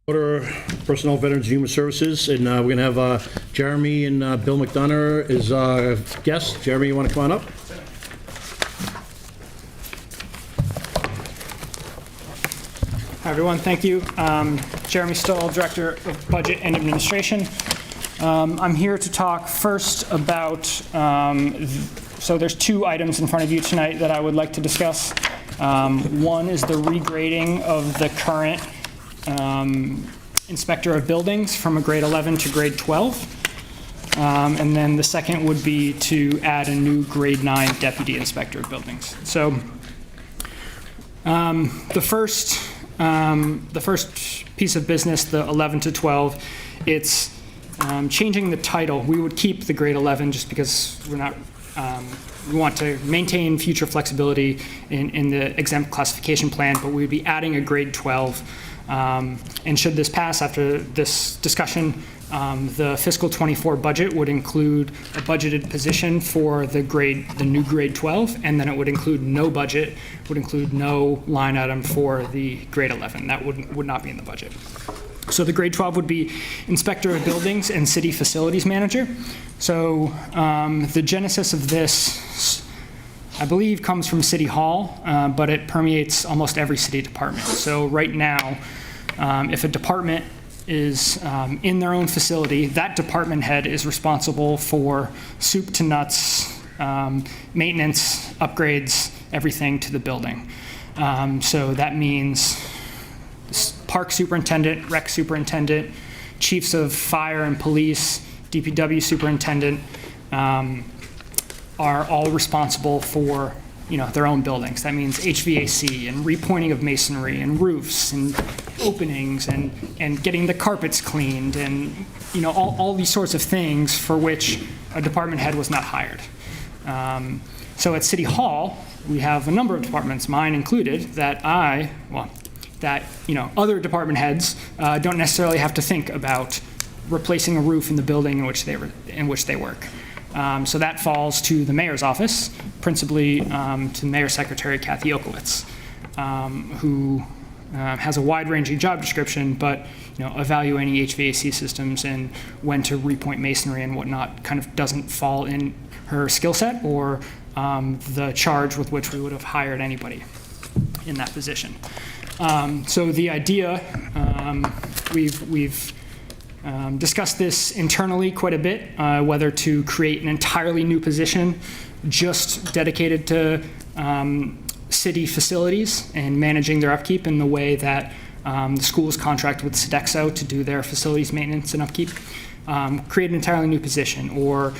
Order Personnel, Veterans, and Human Services, and we're going to have Jeremy and Bill McDonough as guests. Jeremy, you want to come on up? Hi, everyone. Thank you. Jeremy Stoll, Director of Budget and Administration. I'm here to talk first about, so there's two items in front of you tonight that I would like to discuss. One is the regrading of the current inspector of buildings from a grade 11 to grade 12. And then the second would be to add a new grade 9 deputy inspector of buildings. So the first piece of business, the 11 to 12, it's changing the title. We would keep the grade 11 just because we're not, we want to maintain future flexibility in the exempt classification plan, but we would be adding a grade 12. And should this pass after this discussion, the fiscal 24 budget would include a budgeted position for the new grade 12, and then it would include no budget, would include no line item for the grade 11. That would not be in the budget. So the grade 12 would be inspector of buildings and city facilities manager. So the genesis of this, I believe, comes from City Hall, but it permeates almost every city department. So right now, if a department is in their own facility, that department head is responsible for soup to nuts, maintenance, upgrades, everything to the building. So that means park superintendent, rec superintendent, chiefs of fire and police, DPW superintendent, are all responsible for their own buildings. That means HVAC and repointing of masonry and roofs and openings and getting the carpets cleaned and all these sorts of things for which a department head was not hired. So at City Hall, we have a number of departments, mine included, that other department heads don't necessarily have to think about replacing a roof in the building in which they work. So that falls to the mayor's office, principally to Mayor Secretary Kathy Okowitz, who has a wide-ranging job description, but evaluating HVAC systems and when to repoint masonry and whatnot kind of doesn't fall in her skill set or the charge with which we would have hired anybody in that position. So the idea, we've discussed this internally quite a bit, whether to create an entirely new position just dedicated to city facilities and managing their upkeep in the way that the schools contract with Sodexo to do their facilities maintenance and upkeep, create an entirely new position, or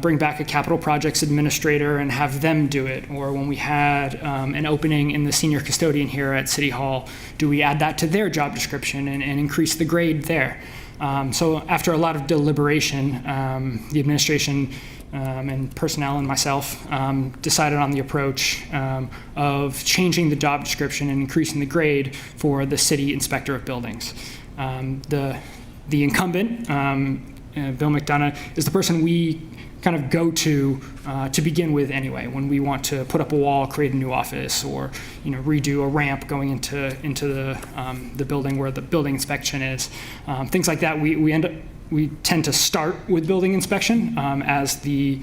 bring back a capital projects administrator and have them do it. Or when we had an opening in the senior custodian here at City Hall, do we add that to their job description and increase the grade there? So after a lot of deliberation, the administration and personnel and myself decided on the approach of changing the job description and increasing the grade for the city inspector of buildings. The incumbent, Bill McDonough, is the person we kind of go to begin with anyway, when we want to put up a wall, create a new office, or redo a ramp going into the building where the building inspection is. Things like that, we tend to start with building inspection as the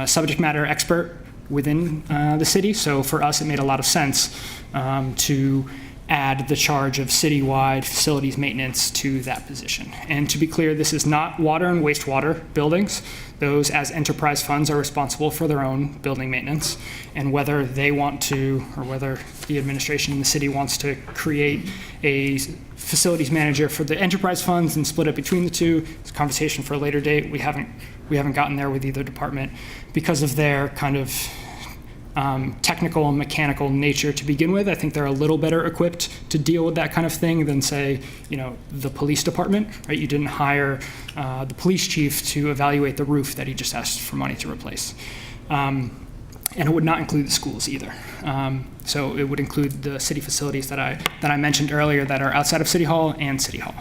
subject matter expert within the city. So for us, it made a lot of sense to add the charge of citywide facilities maintenance to that position. And to be clear, this is not water and wastewater buildings. Those, as enterprise funds, are responsible for their own building maintenance. And whether they want to, or whether the administration in the city wants to create a facilities manager for the enterprise funds and split it between the two, it's a conversation for a later date. We haven't gotten there with either department because of their kind of technical and mechanical nature to begin with. I think they're a little better equipped to deal with that kind of thing than, say, the police department, right? You didn't hire the police chief to evaluate the roof that he just asked for money to replace. And it would not include the schools either. So it would include the city facilities that I mentioned earlier that are outside of City Hall and City Hall.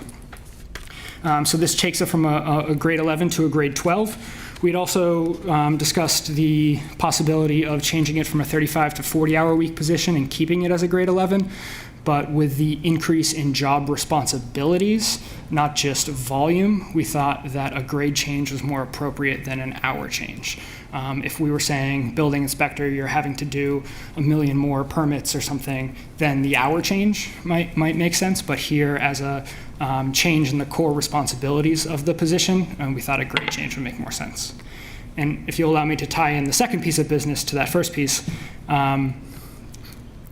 So this takes it from a grade 11 to a grade 12. We'd also discussed the possibility of changing it from a 35 to 40 hour week position and keeping it as a grade 11. but with the increase in job responsibilities, not just volume, we thought that a grade change was more appropriate than an hour change. If we were saying, building inspector, you're having to do 1 million more permits or something, then the hour change might make sense. But here, as a change in the core responsibilities of the position, we thought a grade change would make more sense. And if you'll allow me to tie in the second piece of business to that first piece,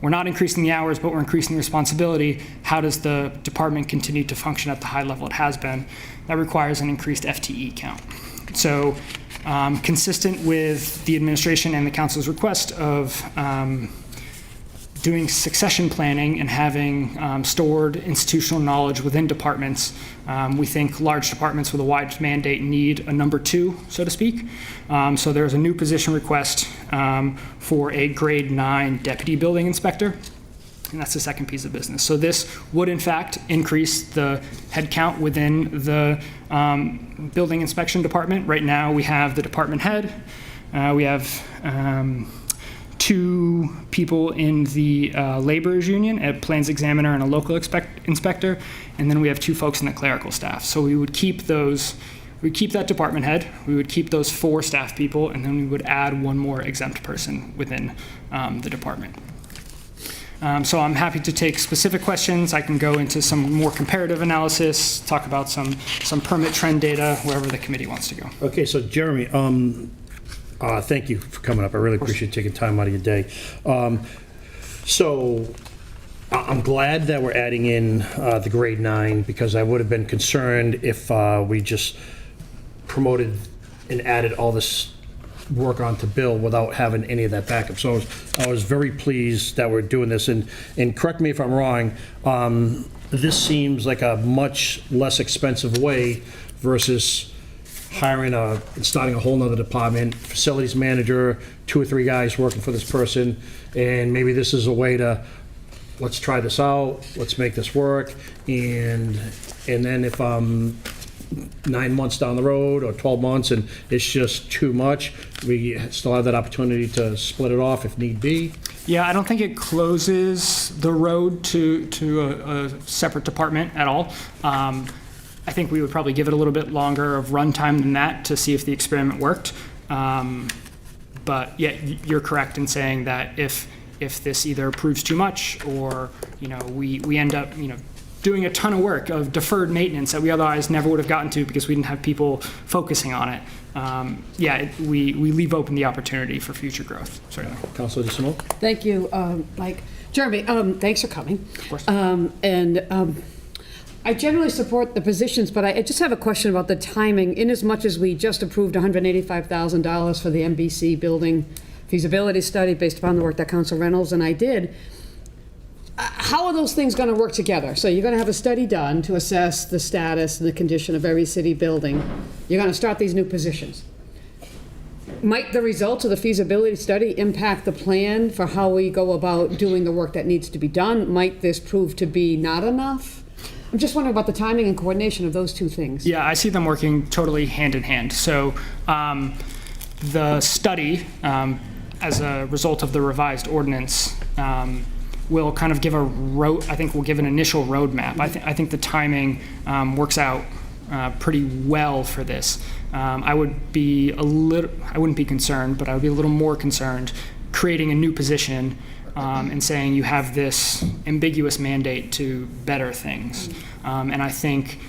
we're not increasing the hours, but we're increasing the responsibility. How does the department continue to function at the high level it has been? That requires an increased FTE count. So consistent with the administration and the council's request of doing succession planning and having stored institutional knowledge within departments, we think large departments with a wide mandate need a number 2, so to speak. So there's a new position request for a grade 9 deputy building inspector, and that's the second piece of business. So this would in fact increase the headcount within the building inspection department. Right now we have the department head, we have 2 people in the laborers union, a plans examiner and a local inspector, and then we have 2 folks in the clerical staff. So we would keep that department head, we would keep those 4 staff people, and then we would add 1 more exempt person within the department. So I'm happy to take specific questions. I can go into some more comparative analysis, talk about some permit trend data, wherever the committee wants to go. Okay, so Jeremy, thank you for coming up. I really appreciate taking time out of your day. So I'm glad that we're adding in the grade 9, because I would have been concerned if we just promoted and added all this work onto Bill without having any of that backup. So I was very pleased that we're doing this. And correct me if I'm wrong, this seems like a much less expensive way versus hiring and starting a whole nother department, facilities manager, 2 or 3 guys working for this person, and maybe this is a way to, let's try this out, let's make this work, and then if 9 months down the road or 12 months and it's just too much, we still have that opportunity to split it off if need be. Yeah, I don't think it closes the road to a separate department at all. I think we would probably give it a little bit longer of runtime than that to see if the experiment worked. But yeah, you're correct in saying that if this either proves too much, or we end up doing a ton of work of deferred maintenance that we otherwise never would have gotten to because we didn't have people focusing on it. We leave open the opportunity for future growth. Certainly. Councilor DeSimone? Thank you, Mike. Jeremy, thanks for coming. Of course. I generally support the positions, but I just have a question about the timing. In as much as we just approved $185,000 for the MBC building feasibility study based upon the work that Council Reynolds and I did, how are those things going to work together? So you're going to have a study done to assess the status and the condition of every city building. You're going to start these new positions. Might the results of the feasibility study impact the plan for how we go about doing the work that needs to be done? Might this prove to be not enough? I'm just wondering about the timing and coordination of those 2 things. Yeah, I see them working totally hand in hand. So the study, as a result of the revised ordinance, will kind of give will give an initial roadmap. I think the timing works out pretty well for this. I wouldn't be concerned, but I would be a little more concerned creating a new position and saying you have this ambiguous mandate to better things. And I think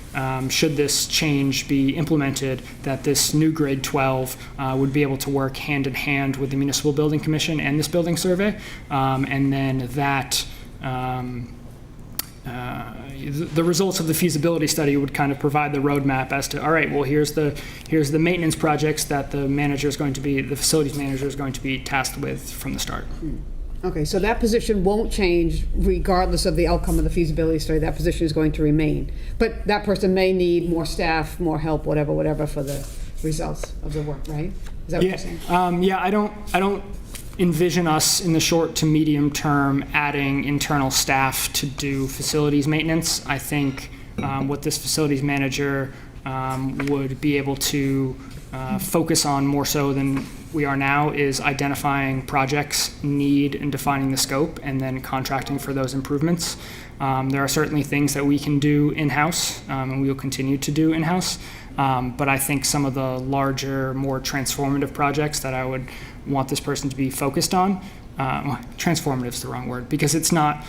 should this change be implemented, that this new grade 12 would be able to work hand in hand with the Municipal Building Commission and this building survey. And then that the results of the feasibility study would kind of provide the roadmap as to, all right, well, here's the maintenance projects that the facilities manager is going to be tasked with from the start. Okay, so that position won't change regardless of the outcome of the feasibility study. That position is going to remain. But that person may need more staff, more help, whatever for the results of the work, right? Is that what you're saying? I don't envision us in the short to medium term adding internal staff to do facilities maintenance. I think what this facilities manager would be able to focus on more so than we are now is identifying projects, need, and defining the scope, and then contracting for those improvements. There are certainly things that we can do in-house, and we will continue to do in-house. But I think some of the larger, more transformative projects that I would want this person to be focused on, transformative is the wrong word, because it's not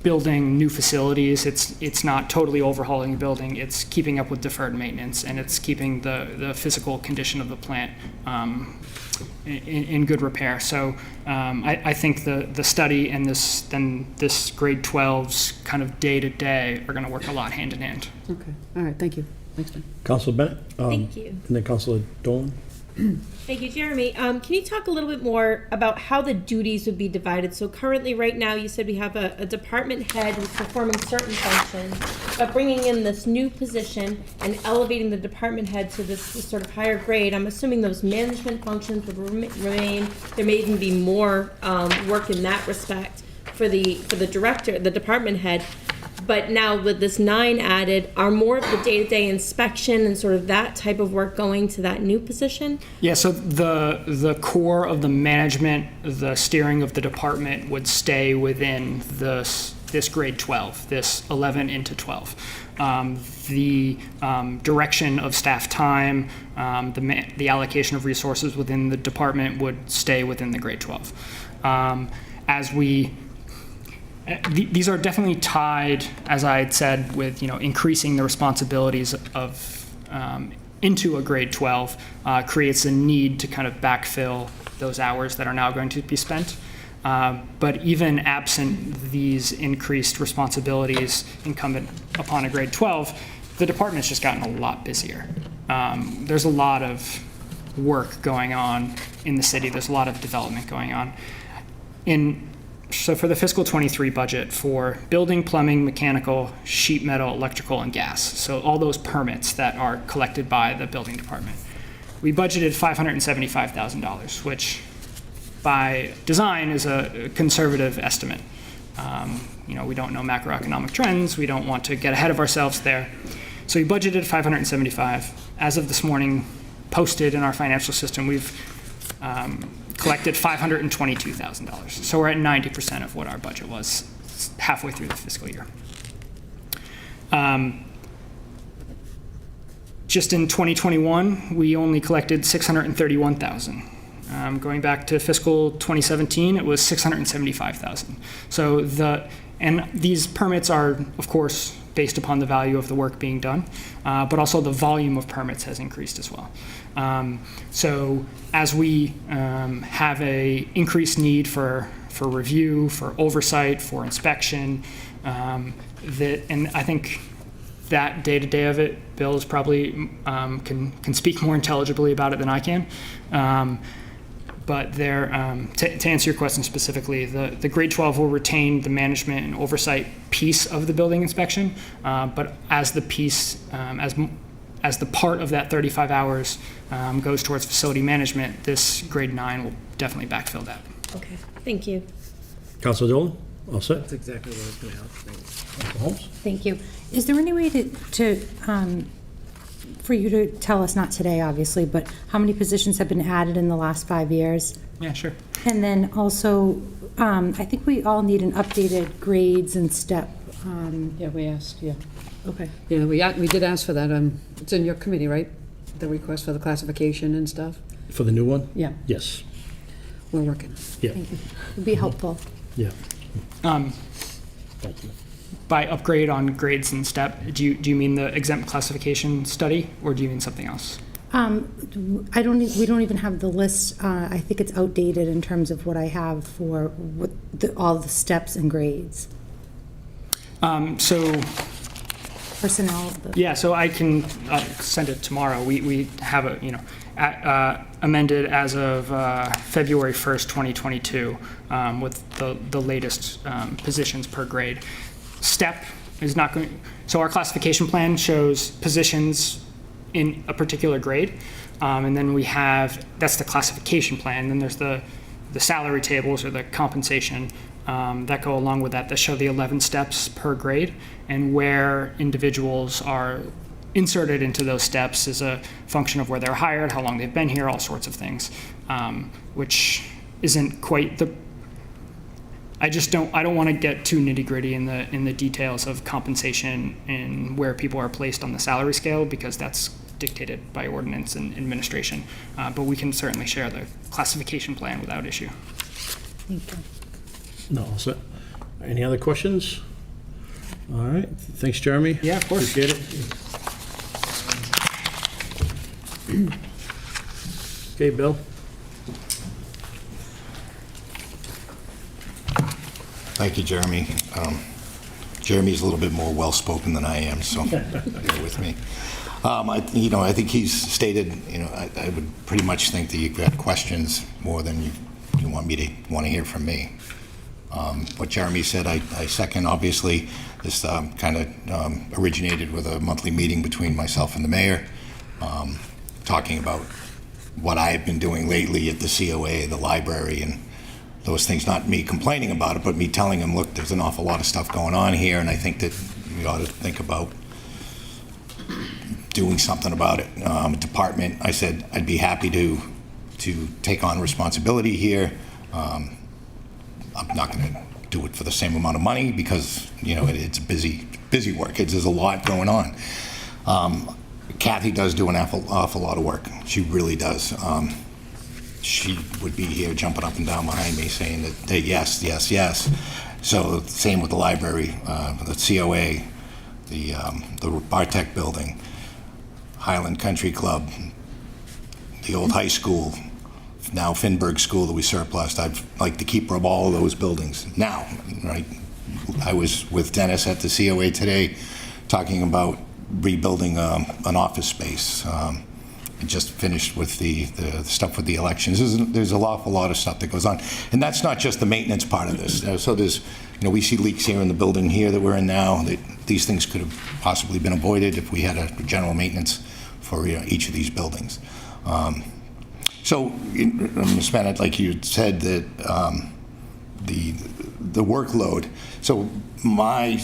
building new facilities, it's not totally overhauling a building, it's keeping up with deferred maintenance, and it's keeping the physical condition of the plant in good repair. So I think the study and this grade 12's kind of day-to-day are going to work a lot hand in hand. Okay, all right, thank you. Thanks, Ben. Councilor Bennett? Thank you. And then Councilor Dolan? Thank you, Jeremy. Can you talk a little bit more about how the duties would be divided? So currently, right now, you said we have a department head who's performing certain functions, but bringing in this new position and elevating the department head to this sort of higher grade, I'm assuming those management functions would remain. There may even be more work in that respect for the director, the department head. But now with this 9 added, are more of the day-to-day inspection and sort of that type of work going to that new position? Yeah, so the core of the management, the steering of the department would stay within this grade 12, this 11 into 12. The direction of staff time, the allocation of resources within the department would stay within the grade 12. These are definitely tied, as I had said, with increasing the responsibilities of into a grade 12 creates a need to kind of backfill those hours that are now going to be spent. But even absent these increased responsibilities incumbent upon a grade 12, the department's just gotten a lot busier. There's a lot of work going on in the city. There's a lot of development going on. So for the fiscal 23 budget for building, plumbing, mechanical, sheet metal, electrical, and gas, so all those permits that are collected by the building department, we budgeted $575,000, which by design is a conservative estimate. We don't know macroeconomic trends. We don't want to get ahead of ourselves there. So we budgeted $575,000. As of this morning, posted in our financial system, we've collected $522,000. So we're at 90% of what our budget was halfway through the fiscal year. Just in 2021, we only collected $631,000. Going back to fiscal 2017, it was $675,000. So these permits are, of course, based upon the value of the work being done, but also the volume of permits has increased as well. So as we have a increased need for review, for oversight, for inspection, and I think that day-to-day of it, Bill is probably can speak more intelligibly about it than I can. But there, to answer your question specifically, the grade 12 will retain the management and oversight piece of the building inspection, but as the piece, as the part of that 35 hours goes towards facility management, this grade 9 will definitely backfill that. Okay, thank you. Councilor Dolan? All set? That's exactly what I was going to ask. Thanks. Councilor Holmes? Thank you. Is there any way for you to tell us, not today obviously, but how many positions have been added in the last 5 years? Yeah, sure. And then also, I think we all need an updated grades and step. Yeah, we asked, yeah. Okay. Yeah, we did ask for that. It's in your committee, right? The request for the classification and stuff? For the new one? Yeah, Yes. we're working. Yeah. Thank you. Would be helpful. Yeah. Um, Thank you. by upgrade on grades and step, do you mean the exempt classification study, or do you mean something else? We don't even have the list. I think it's outdated in terms of what I have for all the steps and grades. So Personnel. yeah, so I can send it tomorrow. We have it, amended as of February 1st, 2022, with the latest positions per grade. Step is not going. So our classification plan shows positions in a particular grade, and then we have that's the classification plan. Then there's the salary tables or the compensation that go along with that show the 11 steps per grade and where individuals are inserted into those steps is a function of where they're hired, how long they've been here, all sorts of things, which isn't quite the. I don't want to get too nitty-gritty in the details of compensation and where people are placed on the salary scale, because that's dictated by ordinance and administration. But we can certainly share the classification plan without issue. Thank you. No, all set. Any other questions? All right, thanks, Jeremy. Yeah, of course. Appreciate it. Okay, Bill? Thank you, Jeremy. Jeremy's a little bit more well-spoken than I am, so bear with me. I think he's stated, I would pretty much think that you've got questions more than you want to hear from me. What Jeremy said, I second. Obviously, this kind of originated with a monthly meeting between myself and the mayor, talking about what I have been doing lately at the COA, the library, and those things. Not me complaining about it, but me telling him, look, there's an awful lot of stuff going on here, and I think that we ought to think about doing something about it. Department, I said I'd be happy to take on responsibility here. I'm not going to do it for the same amount of money because it's busy work. There's a lot going on. Kathy does do an awful lot of work. She really does. She would be here jumping up and down behind me saying that yes, yes, yes. So same with the library, the COA, the Bartek building, Highland Country Club, the old high school, now Finberg School that we surplused. I'd like to keep all of those buildings now, right? I was with Dennis at the COA today talking about rebuilding an office space. I just finished with the stuff with the elections. There's an awful lot of stuff that goes on. And that's not just the maintenance part of this. So there's, we see leaks here in the building here that we're in now. These things could have possibly been avoided if we had a general maintenance for each of these buildings. So, Ms. Bennett, like you said, that the workload. So my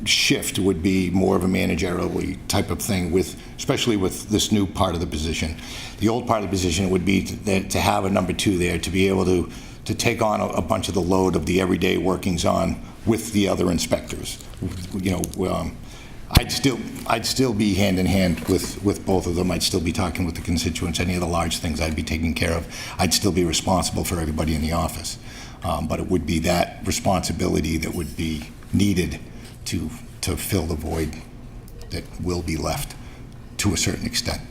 shift would be more of a managerial type of thing, especially with this new part of the position. The old part of the position would be to have a number two there to be able to take on a bunch of the load of the everyday workings on with the other inspectors. I'd still be hand in hand with both of them. I'd still be talking with the constituents. Any of the large things I'd be taking care of. I'd still be responsible for everybody in the office. But it would be that responsibility that would be needed to fill the void that will be left to a certain extent.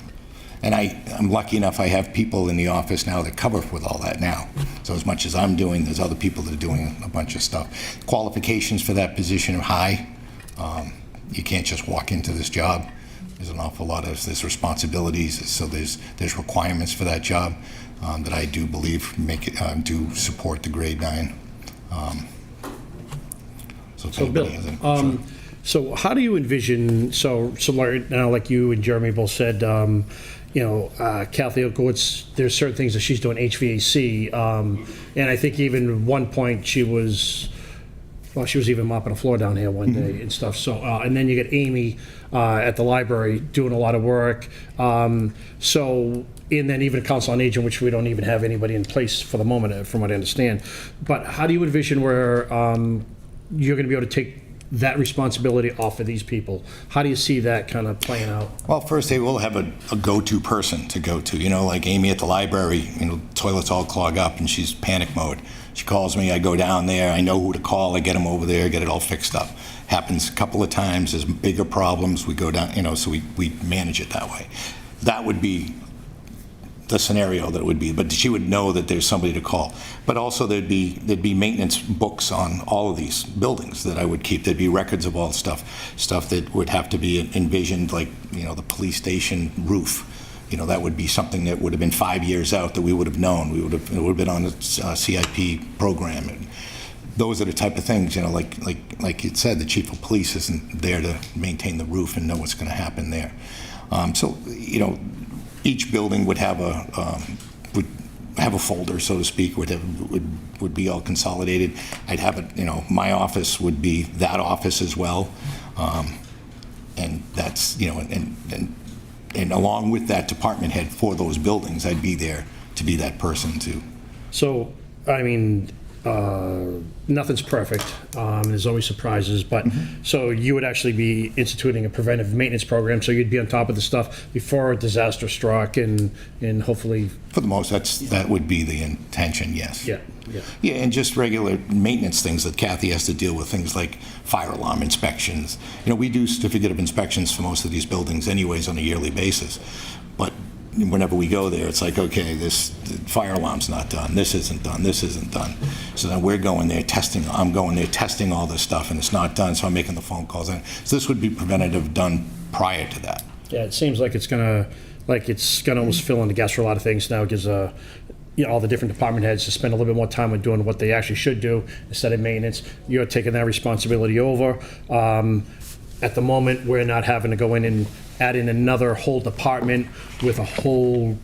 And I'm lucky enough I have people in the office now that cover with all that now. So as much as I'm doing, there's other people that are doing a bunch of stuff. Qualifications for that position are high. You can't just walk into this job. There's an awful lot of there's responsibilities, so there's requirements for that job that I do believe do support the grade 9. So Bill, so how do you envision, so right now, like you and Jeremy both said, Kathy Oakowitz, there's certain things that she's doing HVAC, and I think even one point she was even mopping a floor down here one day and stuff. So, and then you get Amy at the library doing a lot of work. And then even Council on Aging, which we don't even have anybody in place for the moment, from what I understand. But how do you envision where you're going to be able to take that responsibility off of these people? How do you see that kind of playing out? Well, first they will have a go-to person to go to. Like Amy at the library, toilets all clog up and she's panic mode. She calls me, I go down there, I know who to call, I get them over there, get it all fixed up. Happens a couple of times, there's bigger problems, we go down, so we manage it that way. That would be the scenario that it would be, but she would know that there's somebody to call. But also there'd be maintenance books on all of these buildings that I would keep. There'd be records of all stuff that would have to be envisioned, like, the police station roof. That would be something that would have been 5 years out that we would have known. It would have been on a CIP program. And those are the type of things, like it said, the chief of police isn't there to maintain the roof and know what's going to happen there. Each building would have a folder, so to speak, would be all consolidated. I'd have it, my office would be that office as well. And that's, and along with that department head for those buildings, I'd be there to be that person too. So, I mean, nothing's perfect. There's always surprises, but, so you would actually be instituting a preventive maintenance program, so you'd be on top of the stuff before a disaster struck and hopefully, For the most, that would be the intention, yes. yeah. Yeah, and just regular maintenance things that Kathy has to deal with, things like fire alarm inspections. We do certificate of inspections for most of these buildings anyways on a yearly basis. But whenever we go there, it's like, okay, this fire alarm's not done, this isn't done, this isn't done. So then we're going there testing, I'm going there testing all this stuff, and it's not done, so I'm making the phone calls. And so this would be preventative done prior to that. Yeah, it seems like it's gonna almost fill in the gaps for a lot of things now. It gives all the different department heads to spend a little bit more time on doing what they actually should do instead of maintenance. You're taking that responsibility over. At the moment, we're not having to go in and add in another whole department with a whole,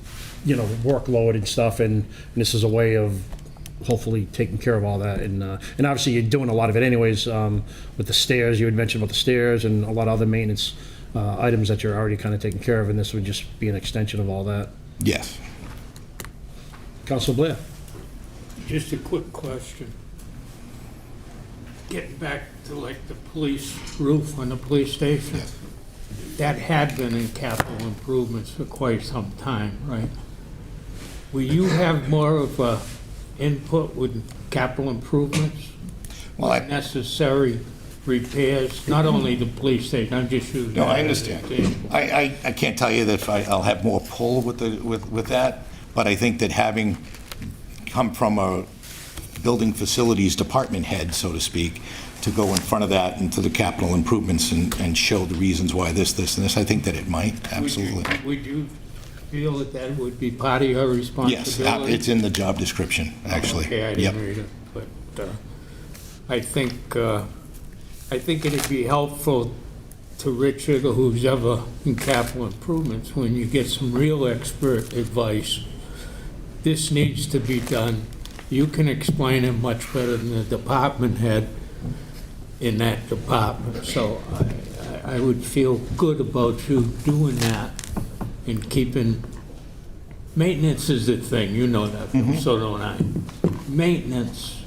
workload and stuff. And this is a way of hopefully taking care of all that. And obviously, you're doing a lot of it anyways with the stairs. You had mentioned about the stairs and a lot of other maintenance items that you're already kind of taking care of. And this would just be an extension of all that. Yes. Councilor Blair. Just a quick question. Getting back to like the police roof on the police station, Yes. that had been in capital improvements for quite some time, right? Will you have more of a input with capital improvements? Well, Necessary repairs, not only the police station, I'm just using. No, I that as an understand. example. I can't tell you that if I'll have more pull with that, but I think that having come from a building facilities department head, so to speak, to go in front of that into the capital improvements and show the reasons why this, and this, I think that it might, absolutely. Would you feel that that would be part of your responsibility? Yes, it's in the job description, actually. Okay, I Yep. didn't read it, but I think it'd be helpful to Richard or who's ever in capital improvements, when you get some real expert advice, this needs to be done. You can explain it much better than the department head in that department. So I would feel good about you doing that and keeping, maintenance is the thing, you know that, so don't I. Maintenance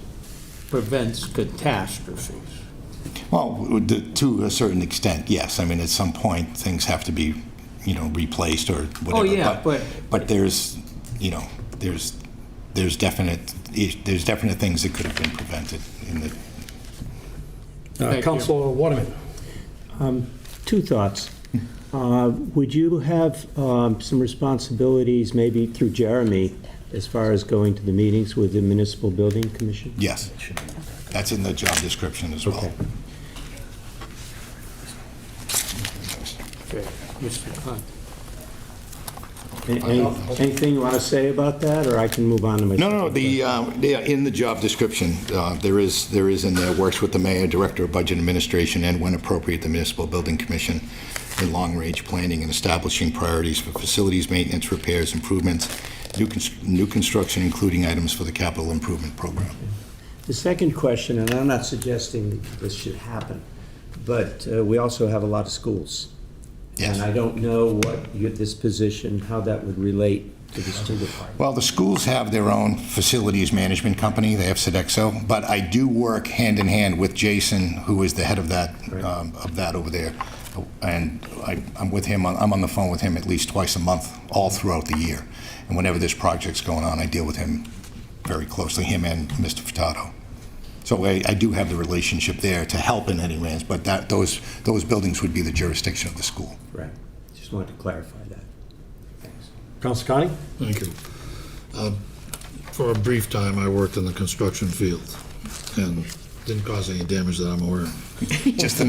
prevents catastrophes. Well, to a certain extent, yes. I mean, at some point, things have to be, replaced or whatever. Oh, yeah, But there's definite things that could have been prevented in the. Thank you. Councilor Waterman. Two thoughts. Would you have some responsibilities, maybe through Jeremy, as far as going to the meetings with the Municipal Building Commission? Yes. That's in the job description as well. Okay. Okay, Mr. Hunt. Anything you want to say about that, or I can move on to my... No, in the job description, there is in there, works with the mayor, director of budget administration, and when appropriate, the Municipal Building Commission in long-range planning and establishing priorities for facilities, maintenance, repairs, improvements, new construction, including items for the capital improvement program. The second question, and I'm not suggesting that this should happen, but we also have a lot of schools. Yes. And I don't know this position, how that would relate to the school department. Well, the schools have their own facilities management company. They have Sodexo, but I do work hand in hand with Jason, who is the head of that over there. And I'm with him. I'm on the phone with him at least twice a month, all throughout the year. And whenever this project's going on, I deal with him very closely, him and Mr. Furtado. So I do have the relationship there to help in any ways, but those buildings would be the jurisdiction of the school. Right. Just wanted to clarify that. Thanks. Councilor Connie? Thank you. For a brief time, I worked in the construction field and didn't cause any damage that I'm aware of. just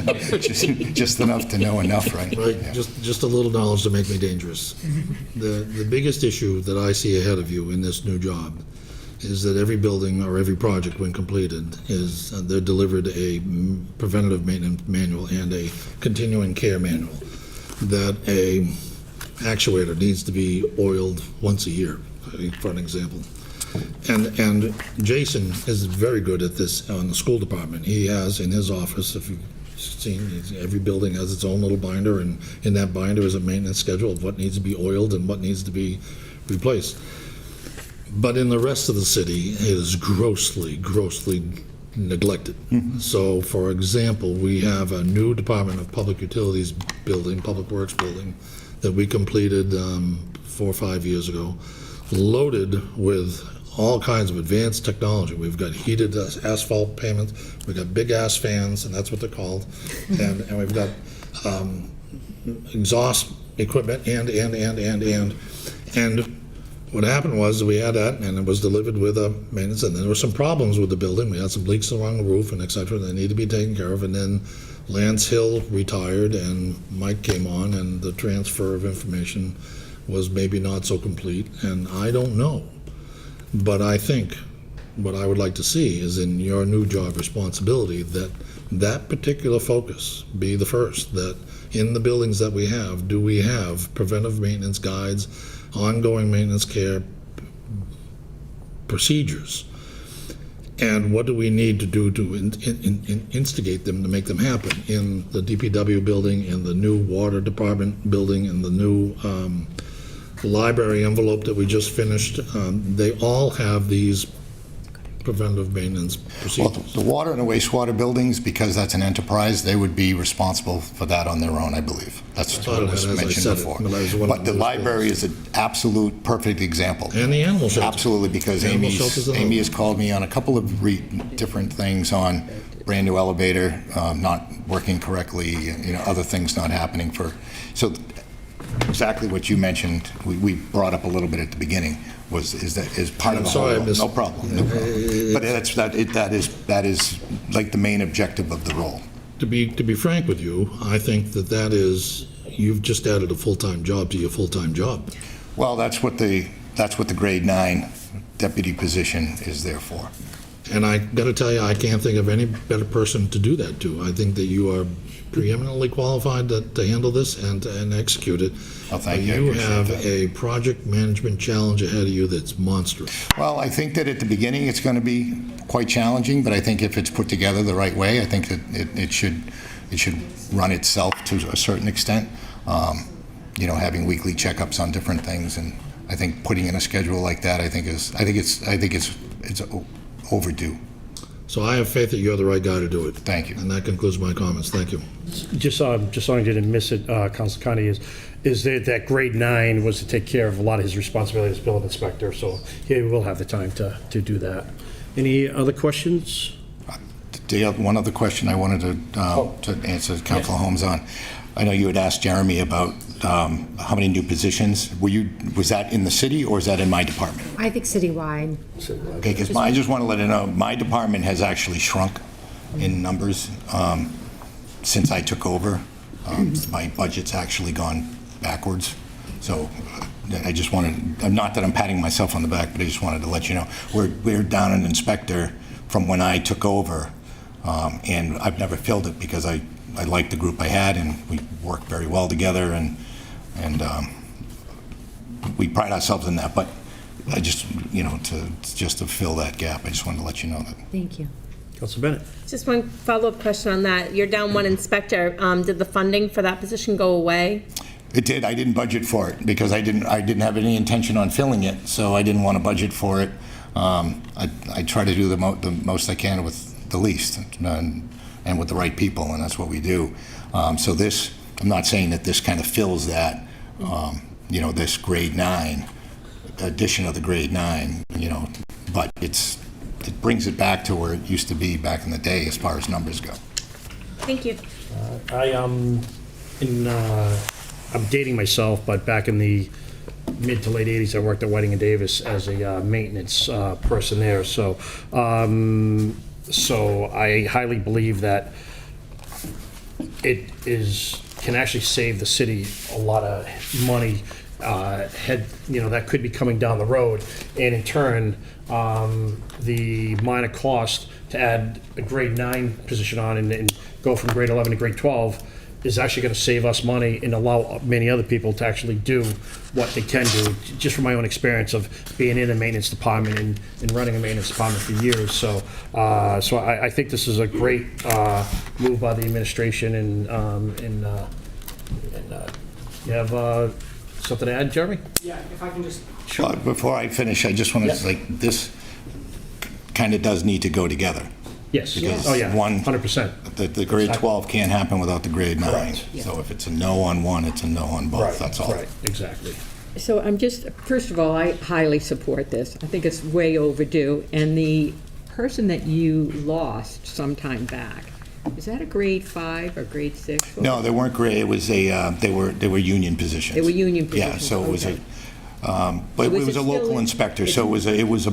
enough to know enough, right? Right, Yeah. just a little knowledge to make me dangerous. The biggest issue that I see ahead of you in this new job is that every building or every project, when completed, is they're delivered a preventative maintenance manual and a continuing care manual. That a actuator needs to be oiled once a year, for an example. And Jason is very good at this on the school department. He has in his office, if you've seen, every building has its own little binder, and in that binder is a maintenance schedule of what needs to be oiled and what needs to be replaced. But in the rest of the city, it is grossly, grossly neglected. So, for example, we have a new Department of Public Utilities building, Public Works building, that we completed 4 or 5 years ago, loaded with all kinds of advanced technology. We've got heated asphalt pavements, we've got big ass fans, and that's what they're called, and we've got exhaust equipment, and what happened was we had that, and it was delivered with a maintenance, and there were some problems with the building. We had some leaks along the roof and et cetera that needed to be taken care of, and then Lance Hill retired and Mike came on, and the transfer of information was maybe not so complete, and I don't know. But I think what I would like to see is in your new job responsibility that that particular focus be the first, that in the buildings that we have, do we have preventive maintenance guides, ongoing maintenance care procedures? And what do we need to do to instigate them to make them happen in the DPW building, in the new water department building, in the new library envelope that we just finished? They all have these preventive maintenance Well, procedures. the water and the wastewater buildings, because that's an enterprise, they would be responsible for that on their own, I believe. That's thought what was that as I mentioned said it, before. but I was one of But the those library ones. is an absolute perfect example. And the animal shelter. Absolutely, because Animal shelters and Amy all. has called me on a couple of different things on brand-new elevator, not working correctly, other things not happening so exactly what you mentioned, we brought up a little bit at the beginning, is part of the sorry, I whole. missed- No problem. But that is like the main objective of the role. To be frank with you, I think that is, you've just added a full-time job to your full-time job. Well, that's what the grade 9 deputy position is there for. And I got to tell you, I can't think of any better person to do that to. I think that you are preeminently qualified to handle this and execute it. Oh, thank you. I You appreciate have that. a project management challenge ahead of you that's monstrous. Well, I think that at the beginning, it's going to be quite challenging, but I think if it's put together the right way, I think that it should run itself to a certain extent. Having weekly checkups on different things, and I think putting in a schedule like that, I think it's overdue. So I have faith that you're the right guy to do it. Thank you. And that concludes my comments. Thank you. Just so I didn't miss it, Council Connie, is that grade 9 was to take care of a lot of his responsibilities as building inspector, so he will have the time to do that. Any other questions? One other question I wanted to answer Councilor Holmes on. I know you had asked Jeremy about how many new positions. Was that in the city or is that in my department? I think citywide. Okay, because I just want to let you know, my department has actually shrunk in numbers since I took over. My budget's actually gone backwards. So I just wanted, not that I'm patting myself on the back, but I just wanted to let you know, we're down an inspector from when I took over, and I've never filled it because I liked the group I had, and we worked very well together, and we pride ourselves in that. But I just, to fill that gap, I just wanted to let you know that. Thank you. Council Bennett? Just one follow-up question on that. You're down one inspector. Did the funding for that position go away? It did. I didn't budget for it because I didn't have any intention on filling it, so I didn't want to budget for it. I try to do the most I can with the least and with the right people, and that's what we do. So this, I'm not saying that this kind of fills that, this grade 9, addition of the grade 9, but it brings it back to where it used to be back in the day as far as numbers go. Thank you. I'm dating myself, but back in the mid to late 80s, I worked at Whiting and Davis as a maintenance person there. So I highly believe that can actually save the city a lot of money that could be coming down the road, and in turn, the minor cost to add a grade 9 position on and go from grade 11 to grade 12 is actually going to save us money and allow many other people to actually do what they can do, just from my own experience of being in a maintenance department and running a maintenance department for years. So I think this is a great move by the administration, and you have something to add, Jeremy? Yeah, if I can just. Before I finish, I just want to, like, this kind of does need to go together. Yes. Because Oh, yeah, one, 100%. the grade 12 can't happen without the grade 9. Correct. So if it's a no on one, it's a no on both, that's all. Right, exactly. So I'm just, first of all, I highly support this. I think it's way overdue. And the person that you lost some time back, is that a grade 5 or grade 6? No, they weren't grade, it was a, they were union positions. They were union Yeah, positions, so it was okay. but it was was it a still local in- inspector, so it was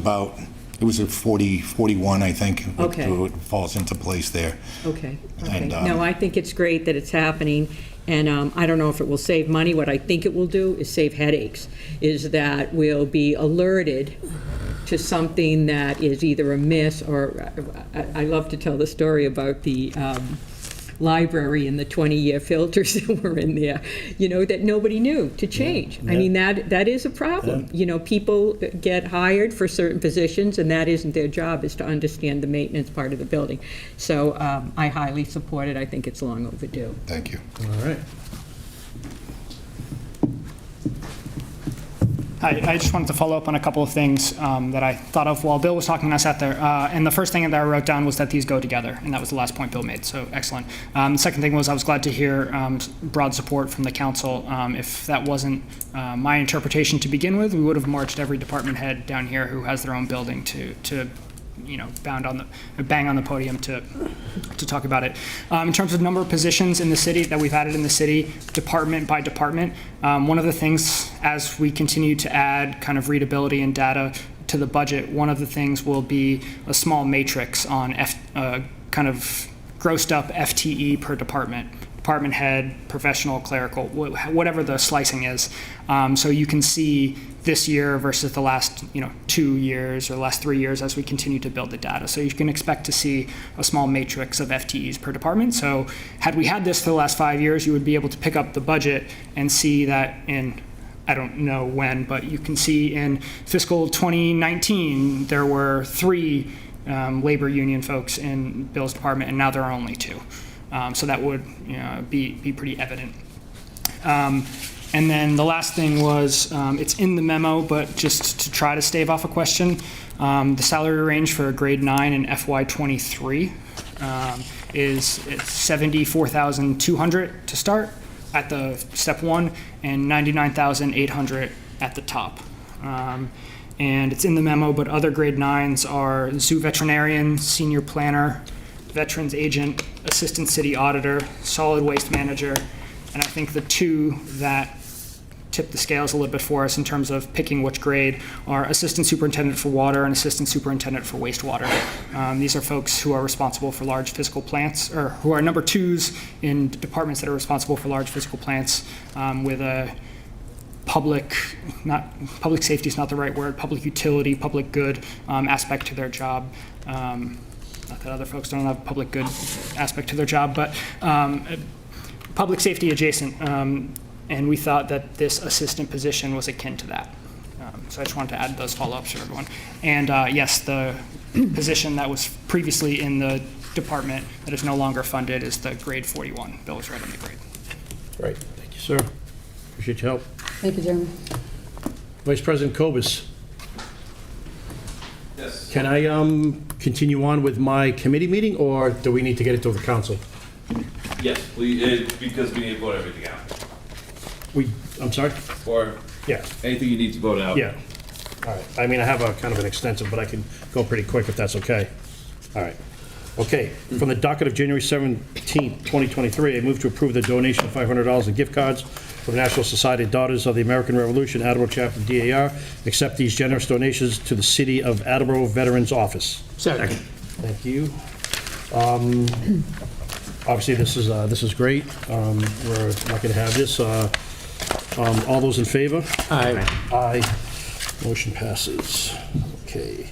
a 41, I think. Okay. It falls into place there. Okay, okay. And, No, I think it's great that it's happening, and I don't know if it will save money. What I think it will do is save headaches, is that we'll be alerted to something that is either amiss, or I love to tell the story about the library and the 20-year filters that were in there, that nobody knew to change. I mean, that is a problem. People get hired for certain positions, and that isn't their job, is to understand the maintenance part of the building. So I highly support it. I think it's long overdue. Thank you. All right. I just wanted to follow up on a couple of things that I thought of while Bill was talking to us out there. And the first thing that I wrote down was that these go together, and that was the last point Bill made, so excellent. The second thing was I was glad to hear broad support from the council. If that wasn't my interpretation to begin with, we would have marched every department head down here who has their own building to bang on the podium to talk about it. In terms of number of positions in the city that we've added in the city, department by department, one of the things as we continue to add kind of readability and data to the budget, one of the things will be a small matrix on kind of grossed up FTE per department head, professional, clerical, whatever the slicing is. So you can see this year versus the last 2 years or the last 3 years as we continue to build the data. So you can expect to see a small matrix of FTEs per department. So had we had this for the last 5 years, you would be able to pick up the budget and see that in, I don't know when, but you can see in fiscal 2019, there were 3 labor union folks in Bill's department, and now there are only 2. So that would be pretty evident. And then the last thing was, it's in the memo, but just to try to stave off a question, the salary range for a grade 9 in FY23 is $74,200 to start at the step 1 and $99,800 at the top. And it's in the memo, but other grade 9s are zoo veterinarian, senior planner, veterans agent, assistant city auditor, solid waste manager, and I think the 2 that tip the scales a little bit for us in terms of picking which grade are assistant superintendent for water and assistant superintendent for wastewater. These are folks who are responsible for large physical plants, or who are number 2s in departments that are responsible for large physical plants with a public safety is not the right word, public utility, public good aspect to their job. Not that other folks don't have a public good aspect to their job, but public safety adjacent. And we thought that this assistant position was akin to that. So I just wanted to add those follow-ups for everyone. And yes, the position that was previously in the department that is no longer funded is the grade 41. Bill was right on the grade. Great. Thank you, sir. Appreciate your help. Thank you, Jeremy. Vice President Kobus. Yes. Can I continue on with my committee meeting, or do we need to get it to the council? Yes, because we need to vote everything out. I'm sorry? Or Yeah. anything you need to vote out. Yeah. All right. I mean, I have a kind of an extensive, but I can go pretty quick if that's okay. All right. Okay. From the docket of January 17th, 2023, I move to approve the donation of $500 in gift cards from National Society of Daughters of the American Revolution, Attleboro Chapter DAR. Accept these generous donations to the City of Attleboro Veterans Office. Second. Thank you. Obviously, this is great. We're lucky to have this. All those in favor? Aye. Aye. Motion passes. Okay.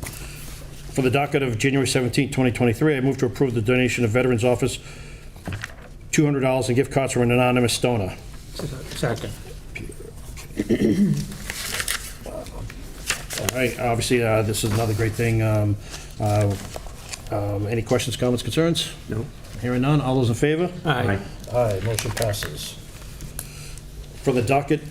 For the docket of January 17, 2023, I move to approve the donation of Veterans Office $200 in gift cards from an anonymous donor. Second. All right, obviously, this is another great thing. Any questions, comments, concerns? No. Hearing none, all those in favor? Aye. Aye, motion passes. From the docket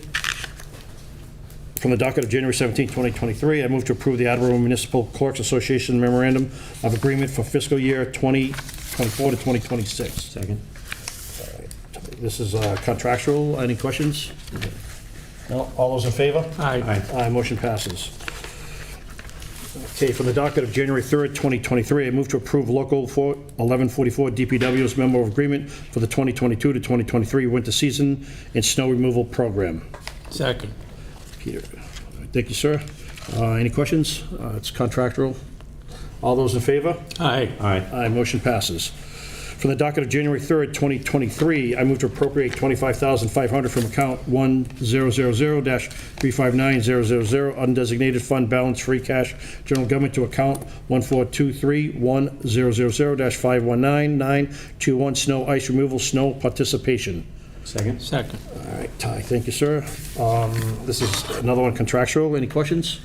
of January 17, 2023, I move to approve the Attleboro Municipal Clerks Association Memorandum of Agreement for fiscal year 2024 to 2026. Second. This is contractual. Any questions? No? All those in favor? Aye. Aye, motion passes. Okay, from the docket of January 3rd, 2023, I move to approve Local 1144 DPW's memo of agreement for the 2022 to 2023 winter season and snow removal program. Second. Peter, thank you, sir. Any questions? It's contractual. All those in favor? Aye. Aye, motion passes. From the docket of January 3rd, 2023, I move to appropriate $25,500 from account 1000-359000, undesignated fund balance free cash, general government to account 1423100-519921, snow ice removal, snow participation. Second. Second. All right, Ty, thank you, sir. This is another one contractual. Any questions?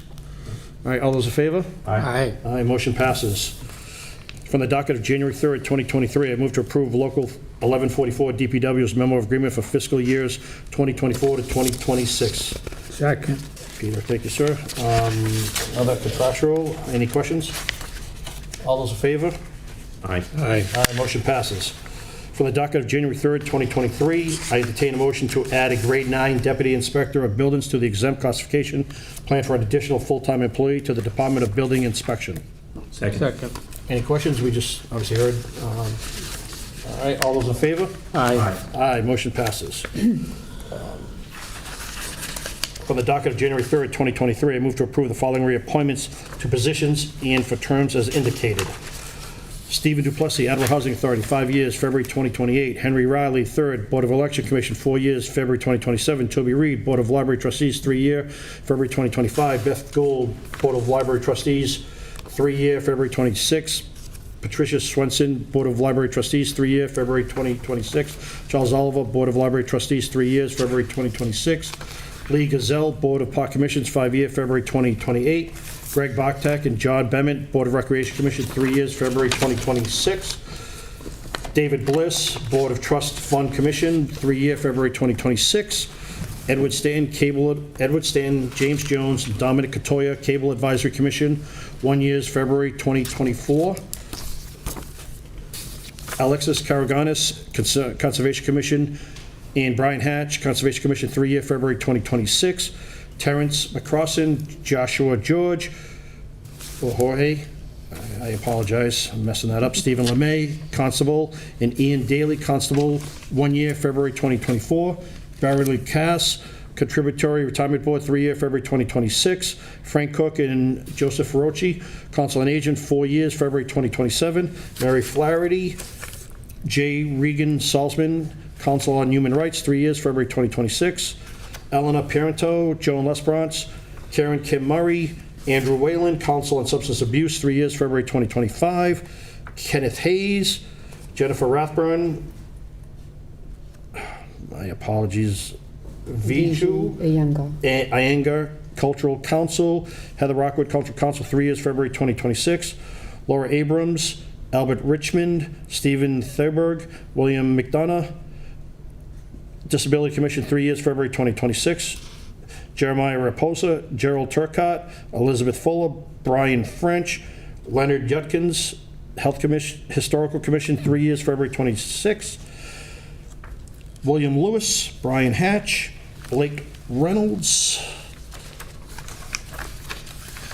All right, all those in favor? Aye. Aye, motion passes. From the docket of January 3rd, 2023, I move to approve Local 1144 DPW's memo of agreement for fiscal years 2024 to 2026. Second. Peter, thank you, sir. Another contractual. Any questions? All those in favor? Aye. Aye. Motion passes. From the docket of January 3rd, 2023, I entertain a motion to add a grade 9 deputy inspector of buildings to the exempt classification, plan for an additional full-time employee to the Department of Building Inspection. Second. Any questions? We just obviously heard. All right, all those in favor? Aye. Aye, motion passes. From the docket of January 3rd, 2023, I move to approve the following reappointments to positions and for terms as indicated. Stephen Duplessis, Attleboro Housing Authority, 5 years, February 2028. Henry Riley, 3rd, Board of Election Commission, 4 years, February 2027. Toby Reed, Board of Library Trustees, 3-year, February 2025. Beth Gould, Board of Library Trustees, 3-year, February 26. Patricia Swenson, Board of Library Trustees, 3-year, February 2026. Charles Oliver, Board of Library Trustees, 3 years, February 2026. Lee Gazelle, Board of Park Commissions, 5-year, February 2028. Greg Bachtek and John Bement, Board of Recreation Commission, 3 years, February 2026. David Bliss, Board of Trust Fund Commission, 3-year, February 2026. Edward Stan, James Jones, Dominic Katoya, Cable Advisory Commission, 1 year, February 2024. Alexis Karaganis, Conservation Commission, and Brian Hatch, Conservation Commission, 3-year, February 2026. Terrence McCrossan, Joshua George, or Jorge, I apologize, I'm messing that up. Stephen LeMay, Constable, and Ian Daly, Constable, 1 year, February 2024. Barry Lee Cass, Contributory Retirement Board, 3-year, February 2026. Frank Cook and Joseph Ferrocci, Council on Agent, 4 years, February 2027. Mary Flaherty, J. Regan Salzman, Council on Human Rights, 3 years, February 2026. Elena Parento, Joan Lesbrance, Karen Kim Murray, Andrew Whalen, Council on Substance Abuse, 3 years, February 2025. Kenneth Hayes, Jennifer Rathburn, my apologies, Viju Iyengar, Cultural Council, Heather Rockwood, Cultural Council, 3 years, February 2026. Laura Abrams, Albert Richmond, Stephen Thurberg, William McDonough, Disability Commission, 3 years, February 2026. Jeremiah Raposa, Gerald Turcott, Elizabeth Fuller, Brian French, Leonard Yutkins, Health Commission, Historical Commission, 3 years, February 26. William Lewis, Brian Hatch, Blake Reynolds,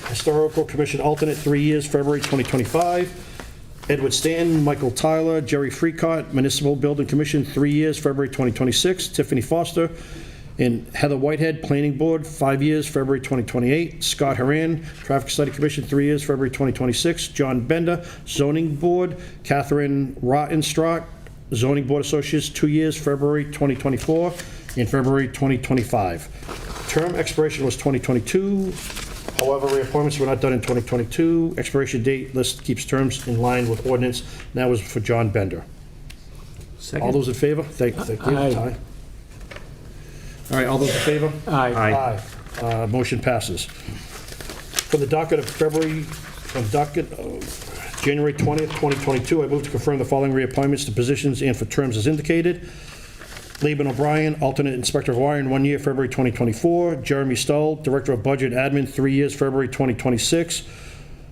Historical Commission alternate, 3 years, February 2025. Edward Stanton, Michael Tyler, Jerry Freecott, Municipal Building Commission, 3 years, February 2026. Tiffany Foster and Heather Whitehead, Planning Board, 5 years, February 2028. Scott Haran, Traffic Study Commission, 3 years, February 2026. John Bender, Zoning Board. Catherine Rottenstrack, Zoning Board Associates, 2 years, February 2024 and February 2025. Term expiration was 2022. However, reappointments were not done in 2022. Expiration date list keeps terms in line with ordinance. And that was for John Bender. All those in favor? Thank you. Aye. Ty. All right, all those in favor? Aye. Aye. Motion passes. From the docket of January 20th, 2022, I move to confirm the following reappointments to positions and for terms as indicated. Laban O'Brien, alternate inspector of wiring, 1 year, February 2024. Jeremy Stoll, director of budget admin, 3 years, February 2026.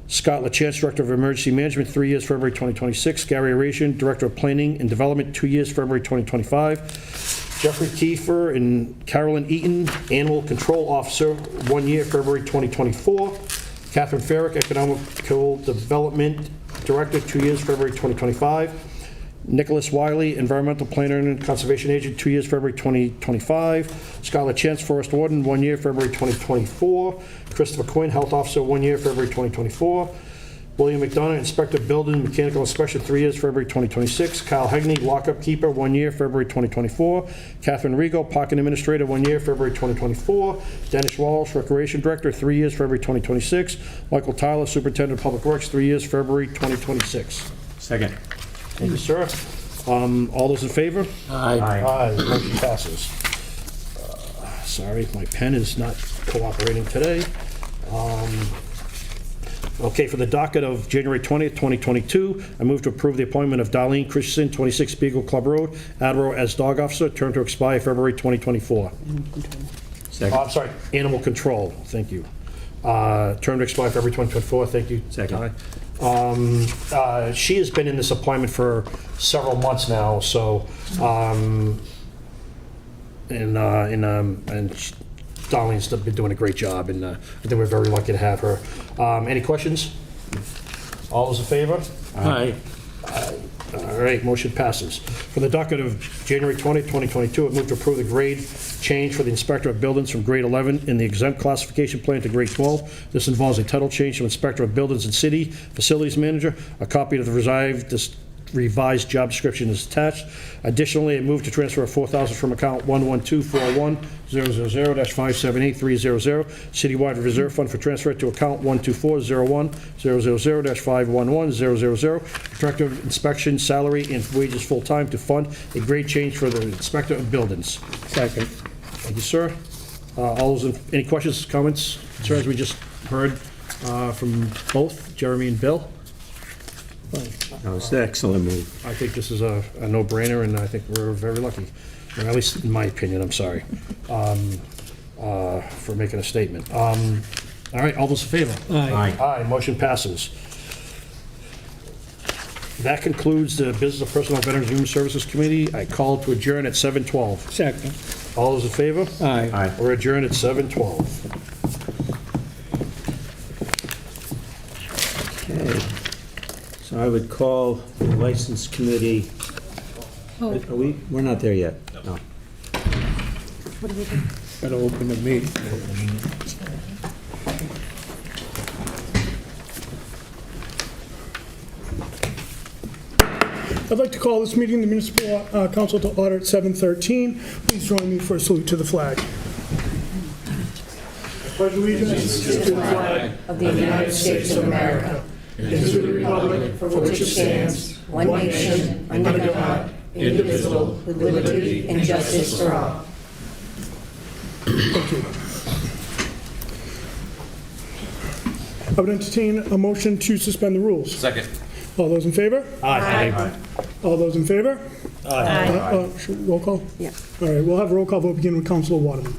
Scott LaChance, director of emergency management, 3 years, February 2026. Gary Arasian, director of planning and development, 2 years, February 2025. Jeffrey Kiefer and Carolyn Eaton, animal control officer, 1 year, February 2024. Catherine Farrick, economical development director, 2 years, February 2025. Nicholas Wiley, environmental planner and conservation agent, 2 years, February 2025. Scarlett Chance, forest warden, 1 year, February 2024. Christopher Quinn, health officer, 1 year, February 2024. William McDonough, inspector building mechanical inspection, 3 years, February 2026. Kyle Hegney, lockup keeper, 1 year, February 2024. Catherine Rigo, parking administrator, 1 year, February 2024. Dennis Walsh, recreation director, 3 years, February 2026. Michael Tyler, superintendent of public works, 3 years, February 2026. Second. Thank you, sir. All those in favor? Aye. Aye, motion passes. Sorry, my pen is not cooperating today. Okay, for the docket of January 20th, 2022, I move to approve the appointment of Darlene Christensen, 26 Beagle Club Road, Attleboro, as dog officer, term to expire February 2024. Second. I'm sorry, animal control, thank you. Term to expire February 2024, thank you. Second. She has been in this appointment for several months now, so, and Darlene's been doing a great job, and I think we're very lucky to have her. Any questions? All those in favor? Aye. All right, motion passes. For the docket of January 20th, 2022, I move to approve the grade change for the inspector of buildings from grade 11 in the exempt classification plan to grade 12. This involves a title change from inspector of buildings and city facilities manager. A copy of the revised job description is attached. Additionally, I move to transfer $4,000 from account 112-41000-578300 citywide reserve fund for transfer to account 124-01000-511-000 director of inspection salary and wages full-time to fund a grade change for the inspector of buildings. Second. Thank you, sir. All those any questions, comments, concerns? We just heard from both Jeremy and Bill. That was an excellent move. I think this is a no-brainer, and I think we're very lucky, or at least in my opinion, I'm sorry, for making a statement. All right, all those in favor? Aye. Aye, motion passes. That concludes the Business of Personnel, Veterans, and Human Services Committee. I call to adjourn at 7:12. Second. All those in favor? Aye. Aye. We're adjourned at 7:12. Okay. So I would call the License Committee. We're not there yet. No. Gotta open the meeting. I'd like to call this meeting, the Municipal Council, to order at 7:13. Please join me for a salute to the flag. Pledge allegiance to the flag of the United States of America and to the republic for which it stands, one nation, under God, indivisible, with liberty and justice for all. Thank you. I would entertain a motion to suspend the rules. Second. All those in favor? Aye. All those in favor? Aye. Roll call? Yeah. All right, we'll have a roll call vote begin with Councilor Waterman.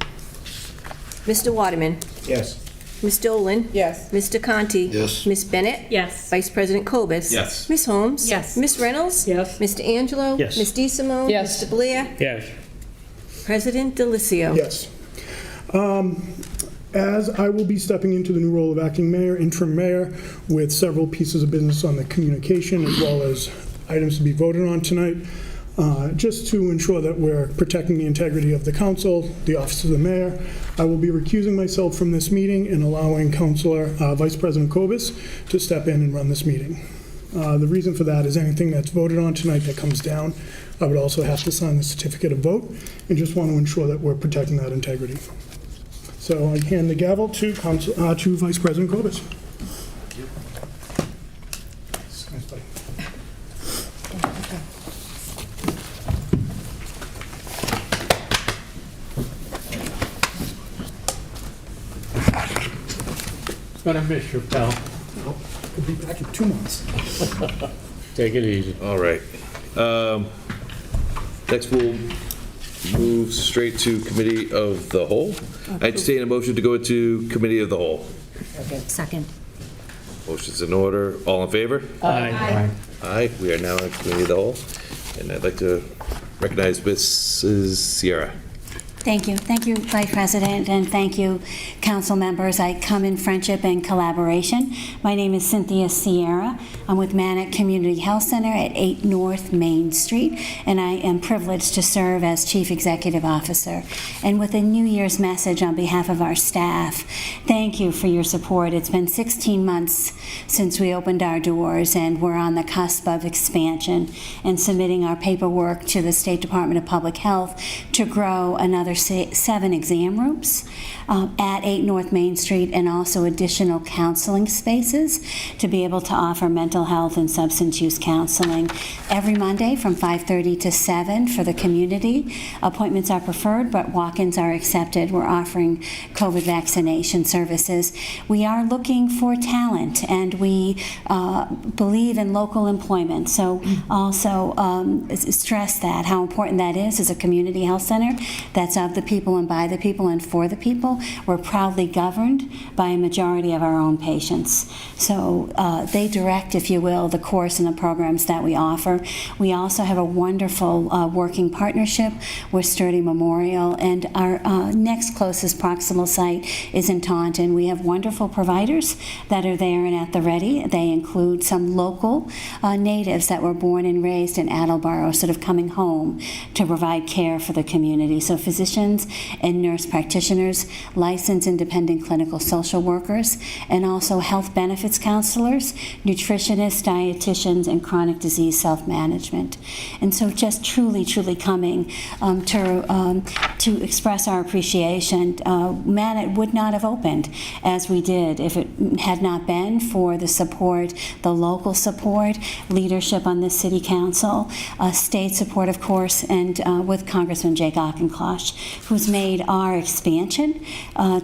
Mr. Waterman? Yes. Ms. Dolan? Yes. Mr. Conti? Yes. Ms. Bennett? Yes. Vice President Cobus? Yes. Ms. Holmes? Yes. Ms. Reynolds? Yes. Mr. Angelo? Yes. Ms. DeSimone? Yes. Mr. Blair? Yes. President Delicio? Yes. As I will be stepping into the new role of acting mayor, interim mayor, with several pieces of business on the communication as well as items to be voted on tonight, just to ensure that we're protecting the integrity of the council, the office of the mayor, I will be recusing myself from this meeting and allowing Councilor Vice President Cobus to step in and run this meeting. The reason for that is anything that's voted on tonight that comes down, I would also have to sign the certificate of vote and just want to ensure that we're protecting that integrity. So I hand the gavel to Vice President Cobus. Gonna miss you, pal. Could be back in 2 months. Take it easy. All right. Next, we'll move straight to Committee of the Whole. I entertain a motion to go into Committee of the Whole. Second. Motion's in order. All in favor? Aye. Aye. We are now in Committee of the Whole. And I'd like to recognize Mrs. Sierra. Thank you. Thank you, Vice President, and thank you, council members. I come in friendship and collaboration. My name is Cynthia Sierra. I'm with Manic Community Health Center at 8 North Main Street, and I am privileged to serve as Chief Executive Officer. And with a New Year's message on behalf of our staff, thank you for your support. It's been 16 months since we opened our doors, and we're on the cusp of expansion and submitting our paperwork to the State Department of Public Health to grow another 7 exam rooms at 8 North Main Street, and also additional counseling spaces to be able to offer mental health and substance use counseling every Monday from 5:30 to 7 for the community. Appointments are preferred, but walk-ins are accepted. We're offering COVID vaccination services. We are looking for talent, and we believe in local employment. So also stress that, how important that is as a community health center that's of the people and by the people and for the people. We're proudly governed by a majority of our own patients. So they direct, if you will, the course and the programs that we offer. We also have a wonderful working partnership with Sturdy Memorial, and our next closest proximal site is in Taunton. We have wonderful providers that are there and at the ready. They include some local natives that were born and raised in Attleboro, sort of coming home to provide care for the community. So physicians and nurse practitioners, licensed independent clinical social workers, and also health benefits counselors, nutritionists, dietitians, and chronic disease self-management. And so just truly coming to express our appreciation. Manic would not have opened as we did if it had not been for the support, the local support, leadership on the city council, state support, of course, and with Congressman Jake Auchinclosh, who's made our expansion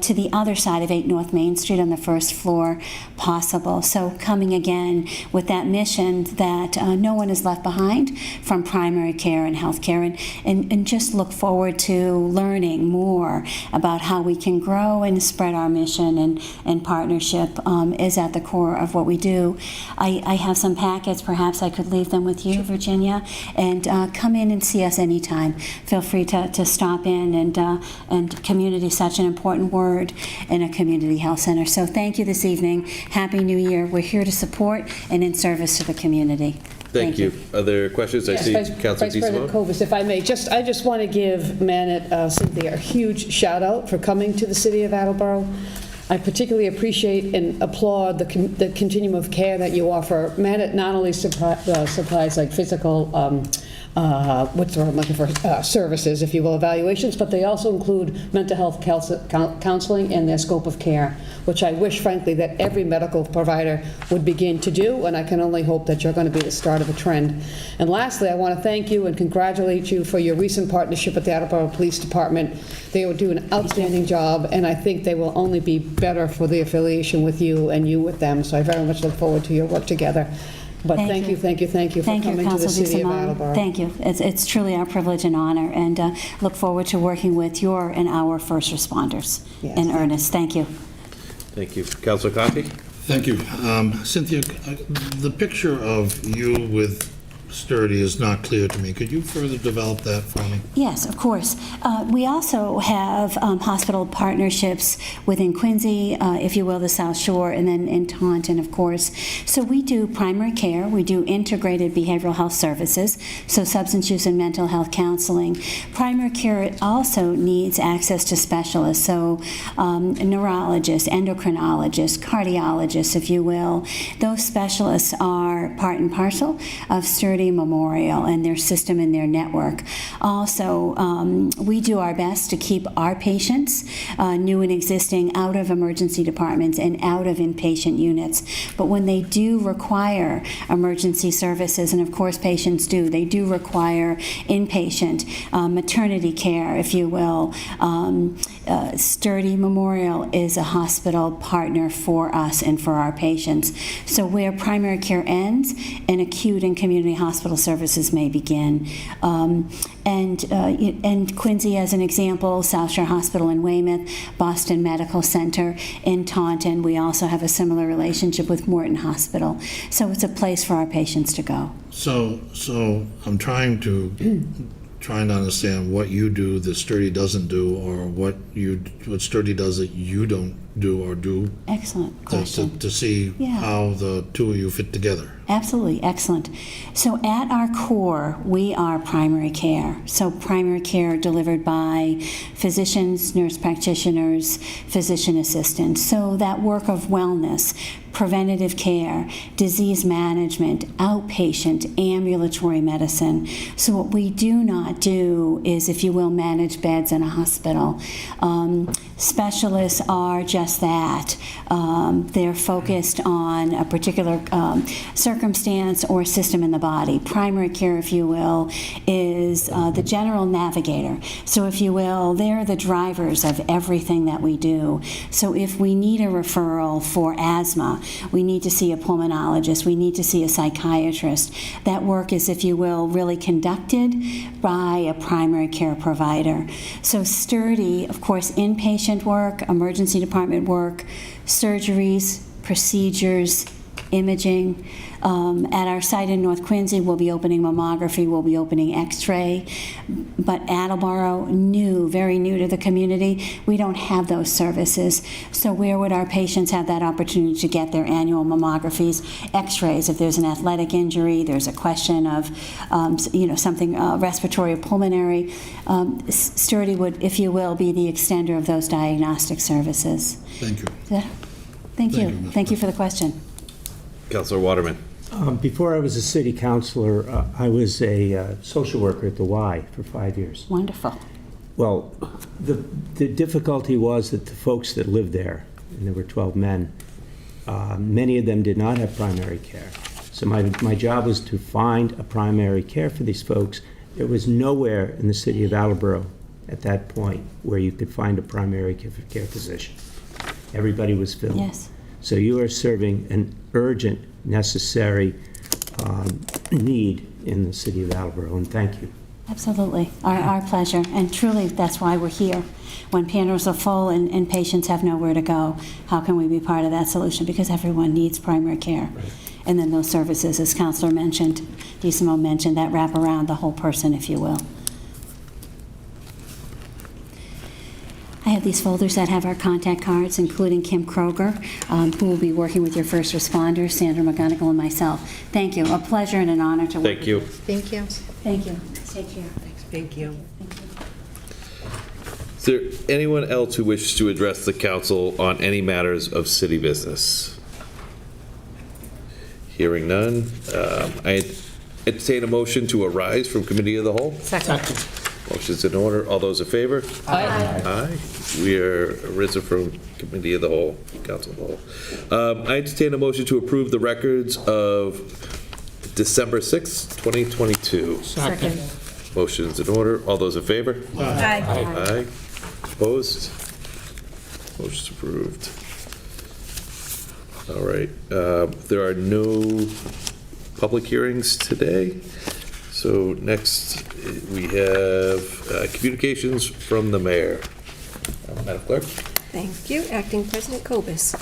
to the other side of 8 North Main Street on the first floor possible. So coming again with that mission that no one is left behind from primary care and healthcare, and just look forward to learning more about how we can grow and spread our mission, and partnership is at the core of what we do. I have some packets. Perhaps I could leave them with you, Virginia, and come in and see us anytime. Feel free to stop in, and community is such an important word in a community health center. So thank you this evening. Happy New Year. We're here to support and in service to the community. Thank you. Other questions? I see Councilor Vice President Kovas, if I may, I just want to give Manat Cynthia a huge shout out for coming to the city of Attleboro. I particularly appreciate and applaud the continuum of care that you offer. Manat not only supplies like physical, what's the word I'm looking for, services, if you will, evaluations, but they also include mental health counseling in their scope of care, which I wish, frankly, that every medical provider would begin to do, and I can only hope that you're going to be the start of a trend. And lastly, I want to thank you and congratulate you for your recent partnership with the Attleboro Police Department. They will do an outstanding job, and I think they will only be better for the affiliation with you and you with them, so I very much look forward to your work together. But thank you for coming to the city of Attleboro. Thank you. It's truly our privilege and honor, and look forward to working with your and our first responders in earnest. Thank you. Thank you. Councilor Coffey? Thank you. Cynthia, the picture of you with Sturdy is not clear to me. Could you further develop that for me? Yes, of course. We also have hospital partnerships within Quincy, if you will, the South Shore, and then in Taunton, of course. So we do primary care, we do integrated behavioral health services, so substance use and mental health counseling. Primary care also needs access to specialists, so neurologists, endocrinologists, cardiologists, if you will. Those specialists are part and parcel of Sturdy Sturdy Memorial and their system and their network. Also, we do our best to keep our patients, new and existing, out of emergency departments and out of inpatient units. But when they do require emergency services, and of course patients do, they do require inpatient maternity care, if you will. Sturdy Memorial is a hospital partner for us and for our patients. So where primary care ends and acute and community hospital services may begin. And Quincy, as an example, South Shore Hospital in Weymouth, Boston Medical Center in Taunton. We also have a similar relationship with Morton Hospital. So it's a place for our patients to go. So I'm trying to understand what you do that Sturdy doesn't do, or what Sturdy does that you don't do or do. Excellent question. To see how the two of you fit together. Absolutely, excellent. So at our core, we are primary care. So primary care delivered by physicians, nurse practitioners, physician assistants. So that work of wellness, preventative care, disease management, outpatient, ambulatory medicine. So what we do not do is, if you will, manage beds in a hospital. Specialists are just that. They're focused on a particular circumstance or system in the body. Primary care, if you will, is the general navigator. So if you will, they're the drivers of everything that we do. So if we need a referral for asthma, we need to see a pulmonologist, we need to see a psychiatrist. That work is, if you will, really conducted by a primary care provider. So Sturdy, of course, inpatient work, emergency department work, surgeries, procedures, imaging. At our site in North Quincy, we'll be opening mammography, we'll be opening x-ray. But Attleboro, very new to the community, we don't have those services. So where would our patients have that opportunity to get their annual mammographies, x-rays? If there's an athletic injury, there's a question of something respiratory or pulmonary, Sturdy would, if you will, be the extender of those diagnostic services. Thank you. Thank you. Thank you for the question. Councilor Waterman. Before I was a city councilor, I was a social worker at the Y for 5 years. Wonderful. Well, the difficulty was that the folks that lived there, and there were 12 men, many of them did not have primary care. So my job was to find a primary care for these folks. There was nowhere in the city of Attleboro at that point where you could find a primary care physician. Everybody was filled. Yes. So you are serving an urgent, necessary need in the city of Attleboro, and thank you. Absolutely. Our pleasure. And truly, that's why we're here. When panels are full and patients have nowhere to go, how can we be part of that solution? Because everyone needs primary care. Right. And then those services, as Councilor mentioned, DeSimone mentioned, that wrap around the whole person, if you will. I have these folders that have our contact cards, including Kim Kroger, who will be working with your first responders, Sandra McGonigal, and myself. Thank you. A pleasure and an honor to work with you. Thank you. Thank you. Take care. Thank you. Is there anyone else who wishes to address the council on any matters of city business? Hearing none, I entertain a motion to arise from committee of the whole. Second. Motion's in order. All those in favor? Aye. Aye. We are arisen from committee of the whole, council of the whole. I entertain a motion to approve the records of December 6th, 2022. Second. Motion's in order. All those in favor? Aye. Aye. Opposed? Motion's approved. All right. There are no public hearings today. So next we have communications from the mayor. Madam Clerk. Thank you. Acting President Kobus.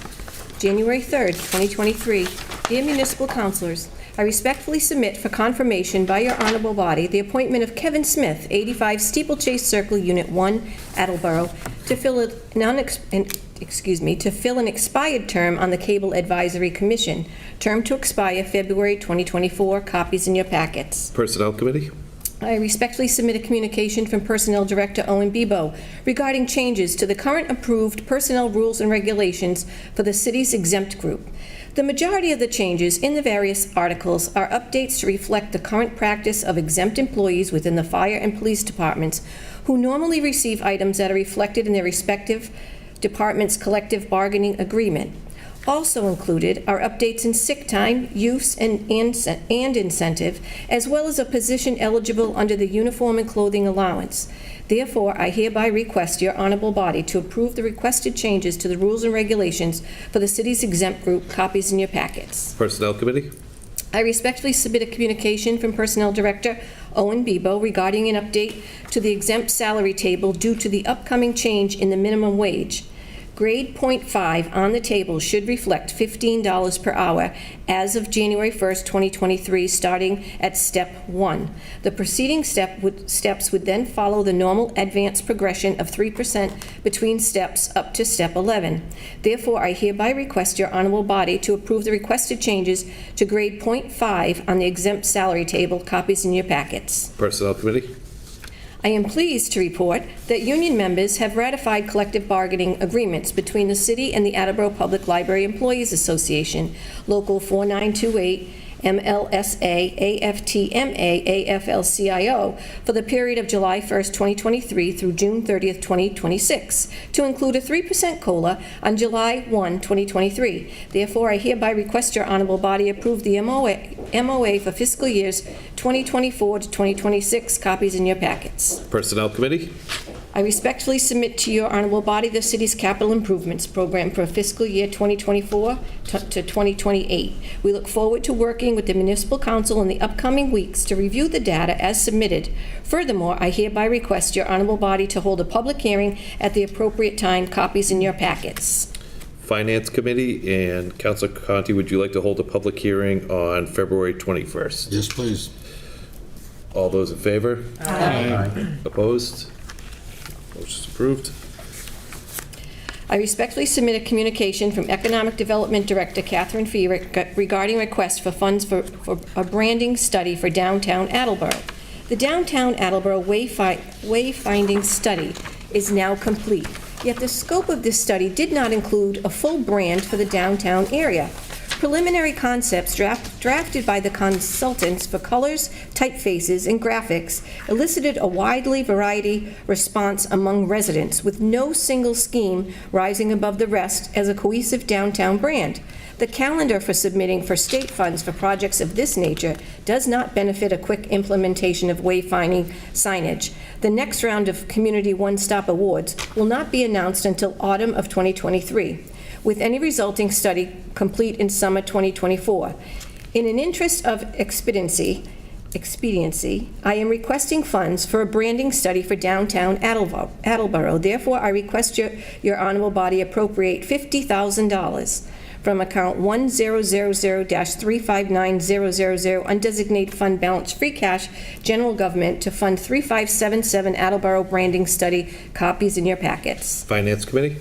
January 3rd, 2023. Dear municipal councilors, I respectfully submit for confirmation by your honorable body the appointment of Kevin Smith, 85 Steeplechase Circle, Unit 1, Attleboro, to fill an expired term on the Cable Advisory Commission. Term to expire February 2024. Copies in your packets. Personnel Committee. I respectfully submit a communication from Personnel Director Owen Bebo regarding changes to the current approved personnel rules and regulations for the city's exempt group. The majority of the changes in the various articles are updates to reflect the current practice of exempt employees within the fire and police departments who normally receive items that are reflected in their respective department's collective bargaining agreement. Also included are updates in sick time, use, and incentive, as well as a position eligible under the Uniform and Clothing Allowance. Therefore, I hereby request your honorable body to approve the requested changes to the rules and regulations for the city's exempt group, copies in your packets. Personnel Committee? I respectfully submit a communication from Personnel Director Owen Bebo regarding an update to the exempt salary table due to the upcoming change in the minimum wage. Grade .5 on the table should reflect $15 per hour as of January 1st, 2023, starting at Step 1. The preceding steps would then follow the normal advanced progression of 3% between steps up to Step 11. Therefore, I hereby request your honorable body to approve the requested changes to Grade .5 on the exempt salary table, copies in your packets. Personnel Committee? I am pleased to report that union members have ratified collective bargaining agreements between the city and the Attleboro Public Library Employees Association, Local 4928, MLSA, AFTMA, AFL-CIO, for the period of July 1st, 2023 through June 30th, 2026, to include a 3% COLA on July 1, 2023. Therefore, I hereby request your honorable body approve the MOA for fiscal years 2024 to 2026, copies in your packets. Personnel Committee? I respectfully submit to your honorable body the city's capital improvements program for fiscal year 2024 to 2028. We look forward to working with the municipal council in the upcoming weeks to review the data as submitted. Furthermore, I hereby request your honorable body to hold a public hearing at the appropriate time, copies in your packets. Finance Committee, and Councilor Conti, would you like to hold a public hearing on February 21st? Yes, please. All those in favor? Aye. Opposed? Motion's approved. I respectfully submit a communication from Economic Development Director Catherine Fee regarding requests for funds for a branding study for downtown Attleboro. The downtown Attleboro wayfinding study is now complete, yet the scope of this study did not include a full brand for the downtown area. Preliminary concepts drafted by the consultants for colors, typefaces, and graphics elicited a widely variety response among residents, with no single scheme rising above the rest as a cohesive downtown brand. The calendar for submitting for state funds for projects of this nature does not benefit a quick implementation of wayfinding signage. The next round of Community One-Stop Awards will not be announced until autumn of 2023. With any resulting study complete in summer 2024. In an interest of expediency, I am requesting funds for a branding study for downtown Attleboro. Therefore, I request your honorable body appropriate $50,000 from account 1000-359000 undesignated fund balance free cash general government to fund 3577 Attleboro branding study, copies in your packets. Finance Committee?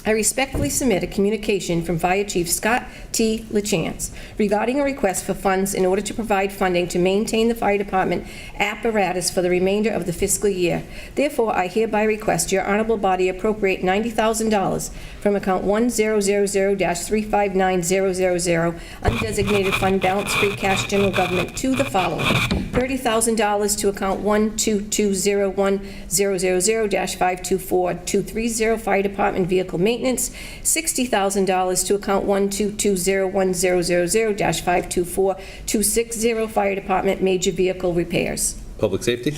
I respectfully submit a communication from Fire Chief Scott T. LaChance regarding a request for funds in order to provide funding to maintain the fire department apparatus for the remainder of the fiscal year. Therefore, I hereby request your honorable body appropriate $90,000 from account 1000-359000 undesignated fund balance free cash general government to the following: $30,000 to account 12201-000-524230 fire department vehicle maintenance, $60,000 to account 12201-000-524260 fire department major vehicle repairs. Public Safety?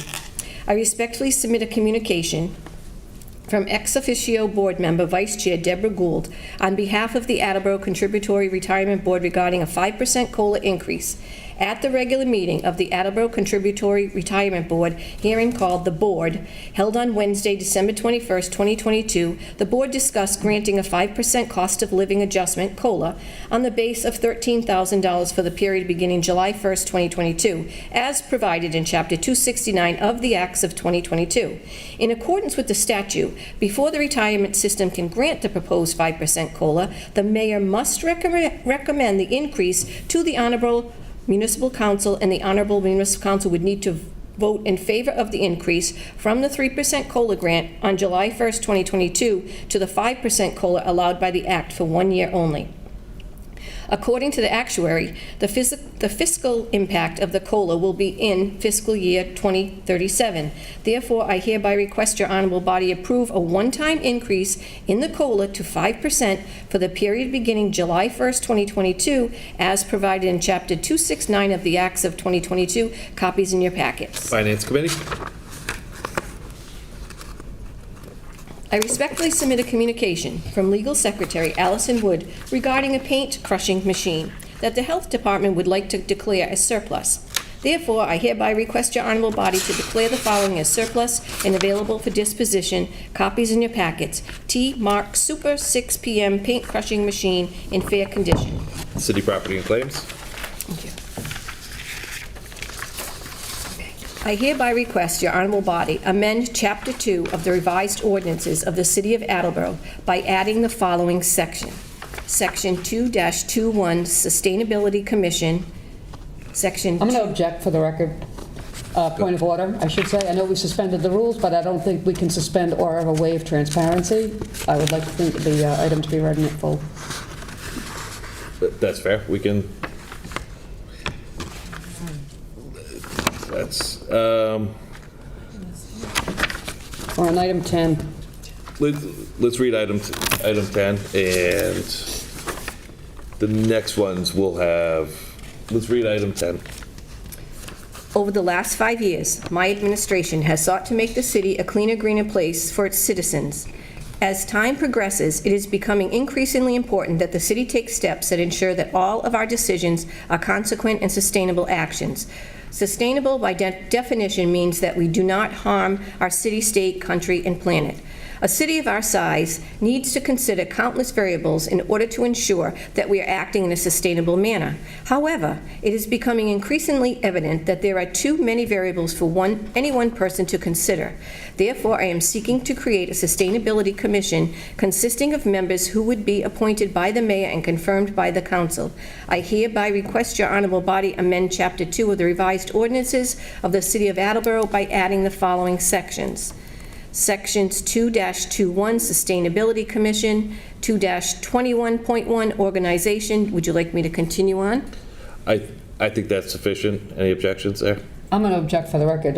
I respectfully submit a communication from ex officio board member Vice Chair Deborah Gould on behalf of the Attleboro Contributory Retirement Board regarding a 5% COLA increase. At the regular meeting of the Attleboro Contributory Retirement Board, hearing called The Board, held on Wednesday, December 21st, 2022, the board discussed granting a 5% cost of living adjustment, COLA, on the base of $13,000 for the period beginning July 1st, 2022, as provided in Chapter 269 of the Acts of 2022. In accordance with the statute, before the retirement system can grant the proposed 5% COLA, the mayor must recommend the increase to the Honorable Municipal Council, and the Honorable Municipal Council would need to vote in favor of the increase from the 3% COLA grant on July 1st, 2022 to the 5% COLA allowed by the Act for 1 year only. According to the actuary, the fiscal impact of the COLA will be in fiscal year 2037. Therefore, I hereby request your honorable body approve a one-time increase in the COLA to 5% for the period beginning July 1st, 2022, as provided in Chapter 269 of the Acts of 2022, copies in your packets. Finance Committee? I respectfully submit a communication from Legal Secretary Allison Wood regarding a paint crushing machine that the Health Department would like to declare as surplus. Therefore, I hereby request your honorable body to declare the following as surplus and available for disposition. Copies in your packets. T. Mark Super 6 p.m. paint crushing machine in fair condition. City Property and Claims? Thank you. I hereby request your honorable body amend Chapter 2 of the revised ordinances of the City of Attleboro by adding the following section. Section 2-21, Sustainability Commission, Section I'm going to object for the record. Point of order, I should say. I know we suspended the rules, but I don't think we can suspend or ever waive transparency. I would like to think the item to be read in full. That's fair. We can... That's... Or on item 10. Let's read item 10, and the next ones will have... Let's read item 10. Over the last 5 years, my administration has sought to make the city a cleaner, greener place for its citizens. As time progresses, it is becoming increasingly important that the city take steps that ensure that all of our decisions are consequent and sustainable actions. Sustainable, by definition, means that we do not harm our city, state, country, and planet. A city of our size needs to consider countless variables in order to ensure that we are acting in a sustainable manner. However, it is becoming increasingly evident that there are too many variables for any one person to consider. Therefore, I am seeking to create a sustainability commission consisting of members who would be appointed by the mayor and confirmed by the council. I hereby request your honorable body amend Chapter 2 of the revised ordinances of the City of Attleboro by adding the following sections. Sections 2-21, Sustainability Commission, 2-21.1, Organization. Would you like me to continue on? I think that's sufficient. Any objections there? I'm going to object for the record.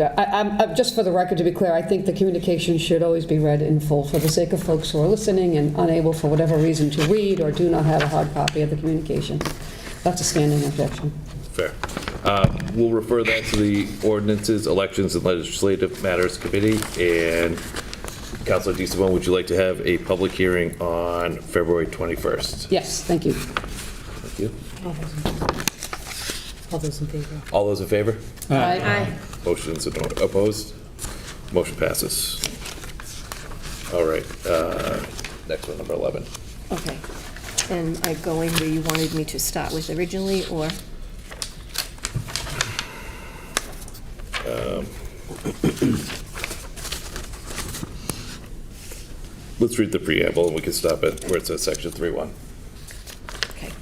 Just for the record, to be clear, I think the communication should always be read in full for the sake of folks who are listening and unable for whatever reason to read or do not have a hard copy of the communication. That's a standing objection. Fair. We'll refer that to the Ordinances, Elections, and Legislative Matters Committee. And Councilor DeSimone, would you like to have a public hearing on February 21st? Yes, thank you. Thank you. All those in favor? All those in favor? Aye. Motion's opposed? Motion passes. All right. Next one, number 11. Okay. And I go in where you wanted me to start with originally, or? Let's read the preamble and we can stop at where it says section 3.1. Okay.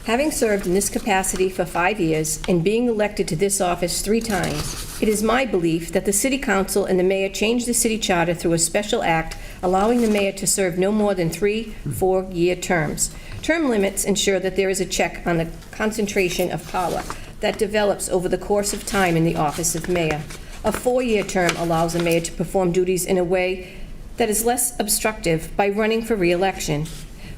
Having served in this capacity for 5 years and being elected to this office 3 times, it is my belief that the City Council and the Mayor changed the city charter through a special act allowing the Mayor to serve no more than 3 4-year terms. Term limits ensure that there is a check on the concentration of power that develops over the course of time in the office of Mayor. A 4-year term allows a Mayor to perform duties in a way that is less obstructive by running for re-election.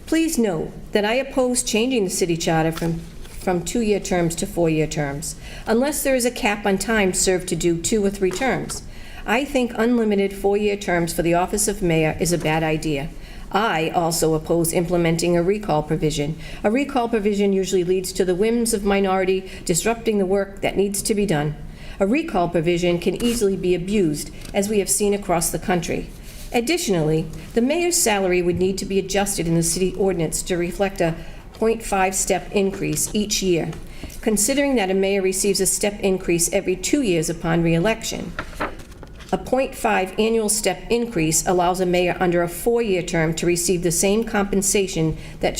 Please know that I oppose changing the city charter from 2-year terms to 4-year terms, unless there is a cap on time served to do 2 or 3 terms. I think unlimited 4-year terms for the office of mayor is a bad idea. I also oppose implementing a recall provision. A recall provision usually leads to the whims of minority disrupting the work that needs to be done. A recall provision can easily be abused, as we have seen across the country. Additionally, the mayor's salary would need to be adjusted in the city ordinance to reflect a 0.5-step increase each year, considering that a mayor receives a step increase every 2 years upon re-election. A 0.5 annual step increase allows a mayor under a 4-year term to receive the same compensation that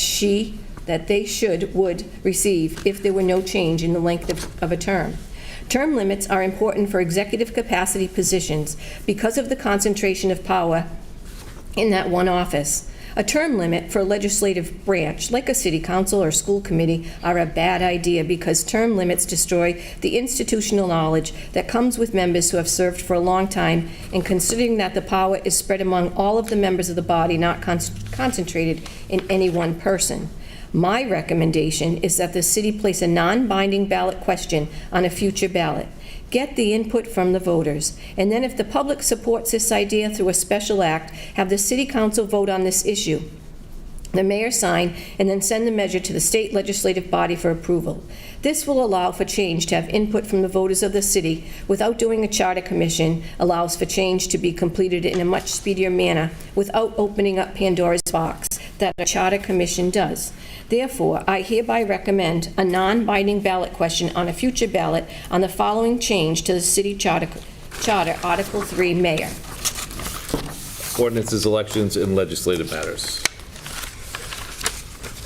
would receive if there were no change in the length of a term. Term limits are important for executive capacity positions because of the concentration of power in that one office. A term limit for a legislative branch, like a city council or school committee, are a bad idea because term limits destroy the institutional knowledge that comes with members who have served for a long time, and considering that the power is spread among all of the members of the body, not concentrated in any one person. My recommendation is that the city place a non-binding ballot question on a future ballot. Get the input from the voters, and then if the public supports this idea through a special act, have the city council vote on this issue. The mayor sign, and then send the measure to the state legislative body for approval. This will allow for change to have input from the voters of the city without doing a charter commission, allows for change to be completed in a much speedier manner without opening up Pandora's box that a charter commission does. Therefore, I hereby recommend a non-binding ballot question on a future ballot on the following change to the city charter, Article 3, Mayor. Ordinances, elections, and legislative matters.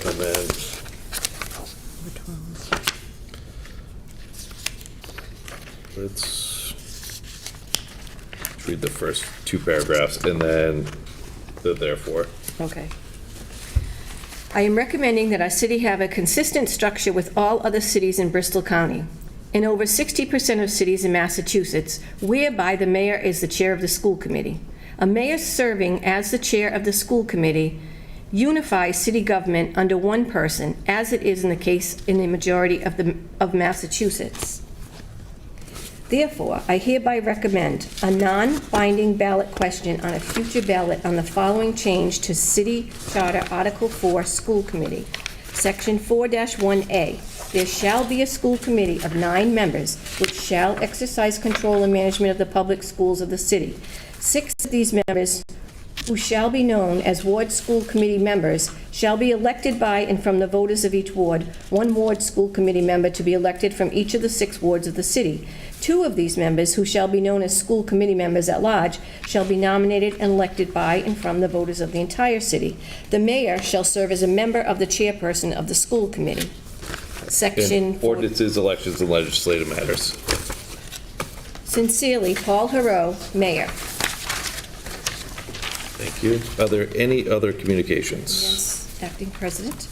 And then let's read the first two paragraphs and then the therefore. Okay. I am recommending that our city have a consistent structure with all other cities in Bristol County. In over 60% of cities in Massachusetts, whereby the mayor is the chair of the school committee. A mayor serving as the chair of the school committee unifies city government under one person, as it is in the case in the majority of Massachusetts. Therefore, I hereby recommend a non-binding ballot question on a future ballot on the following change to City Charter Article 4, School Committee. Section 4-1A. There shall be a school committee of 9 members which shall exercise control and management of the public schools of the city. 6 of these members, who shall be known as ward school committee members, shall be elected by and from the voters of each ward, 1 ward school committee member to be elected from each of the 6 wards of the city. 2 of these members, who shall be known as school committee members at large, shall be nominated and elected by and from the voters of the entire city. The mayor shall serve as a member of the chairperson of the school committee. Section And ordinances, elections, and legislative matters. Sincerely, Paul Heroux, Mayor. Thank you. Are there any other communications? Yes, Acting President.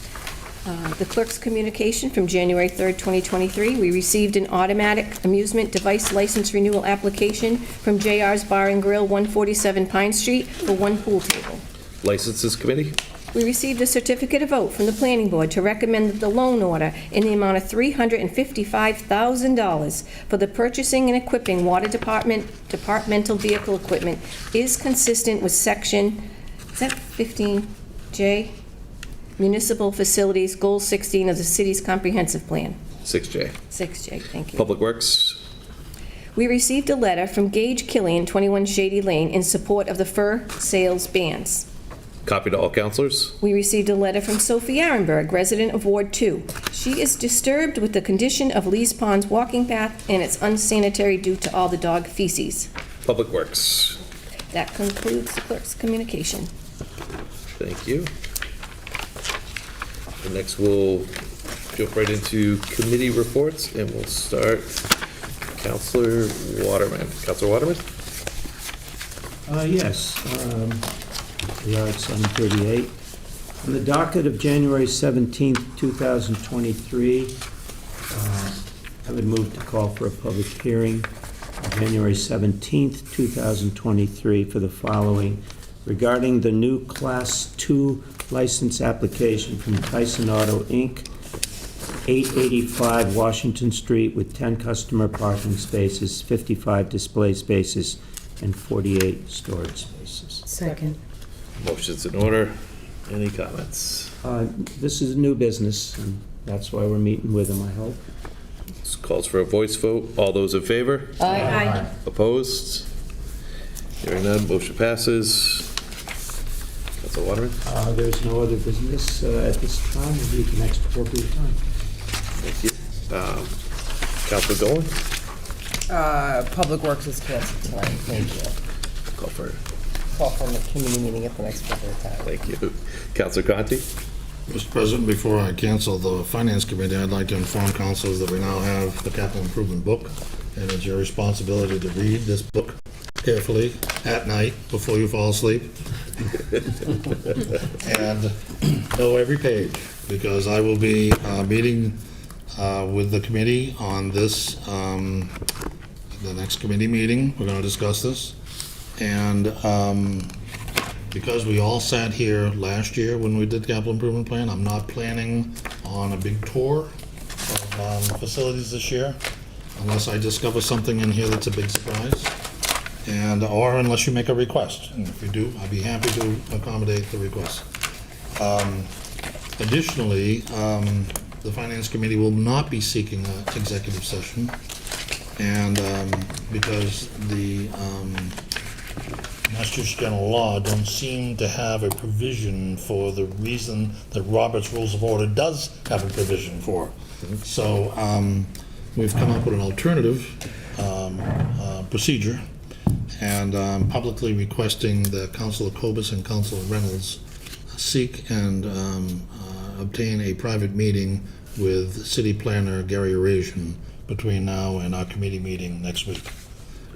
The clerk's communication from January 3rd, 2023. We received an automatic amusement device license renewal application from JR's Bar and Grill, 147 Pine Street, for 1 pool table. Licenses Committee? We received a certificate of vote from the Planning Board to recommend that the loan order in the amount of $355,000 for the purchasing and equipping water departmental vehicle equipment is consistent with Section, is that 15J? Municipal Facilities, Goal 16 of the city's comprehensive plan. 6J. 6J, thank you. Public Works? We received a letter from Gage Killian, 21 Shady Lane, in support of the fur sales bans. Copy to all counselors? We received a letter from Sophie Arenberg, resident of Ward 2. She is disturbed with the condition of Lee's Pond's walking path, and it's unsanitary due to all the dog feces. Public Works? That concludes the clerk's communication. Thank you. And next, we'll jump right into committee reports, and we'll start Councilor Waterman. Councilor Waterman? Yes. We are at 7:38. On the docket of January 17th, 2023, I would move to call for a public hearing on January 17th, 2023 for the following: regarding the new Class 2 license application from Tyson Auto, Inc., 885 Washington Street, with 10 customer parking spaces, 55 display spaces, and 48 storage spaces. Second. Motion's in order. Any comments? This is new business, and that's why we're meeting with them, I hope. This calls for a voice vote. All those in favor? Aye. Opposed? Hearing none, motion passes. Councilor Waterman? There's no other business at this time. We'll be at the next appropriate time. Thank you. Councilor Dolan? Public Works is canceled tonight. Thank you. Call for the committee meeting at the next appropriate time. Thank you. Councilor Conti? Mr. President, before I cancel the Finance Committee, I'd like to inform councilors that we now have the capital improvement book, and it's your responsibility to read this book carefully at night before you fall asleep. And know every page, because I will be meeting with the committee on this, the next committee meeting. We're going to discuss this. And because we all sat here last year when we did the capital improvement plan, I'm not planning on a big tour of facilities this year, unless I discover something in here that's a big surprise, and or unless you make a request. And if you do, I'd be happy to accommodate the request. Additionally, the Finance Committee will not be seeking an executive session, and because the Massachusetts General Law don't seem to have a provision for the reason that Robert's Rules of Order does have a provision for. So we've come up with an alternative procedure, and publicly requesting that Councilor Cobus and Councilor Reynolds seek and obtain a private meeting with City Planner Gary Erasian between now and our committee meeting next week.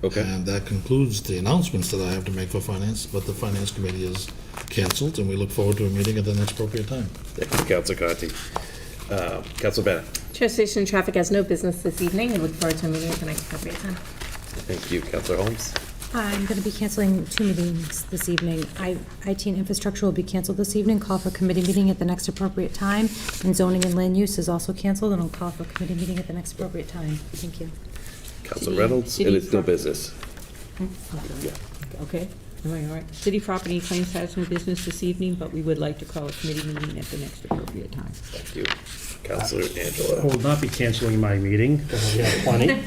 Okay. And that concludes the announcements that I have to make for Finance, but the Finance Committee is canceled, and we look forward to a meeting at the next appropriate time. Thank you, Councilor Conti. Councilor Bennett. Transportation and Traffic has no business this evening. We look forward to a meeting at the next appropriate time. Thank you, Councilor Holmes. I'm going to be canceling 2 meetings this evening. IT and Infrastructure will be canceled this evening. Call for committee meeting at the next appropriate time. And Zoning and Land Use is also canceled, and I'll call for committee meeting at the next appropriate time. Thank you. Councilor Reynolds, it is no business. Okay, am I all right? City Property Claims has no business this evening, but we would like to call a committee meeting at the next appropriate time. Thank you. Councilor I Angela. will not be canceling my meeting, because we have plenty.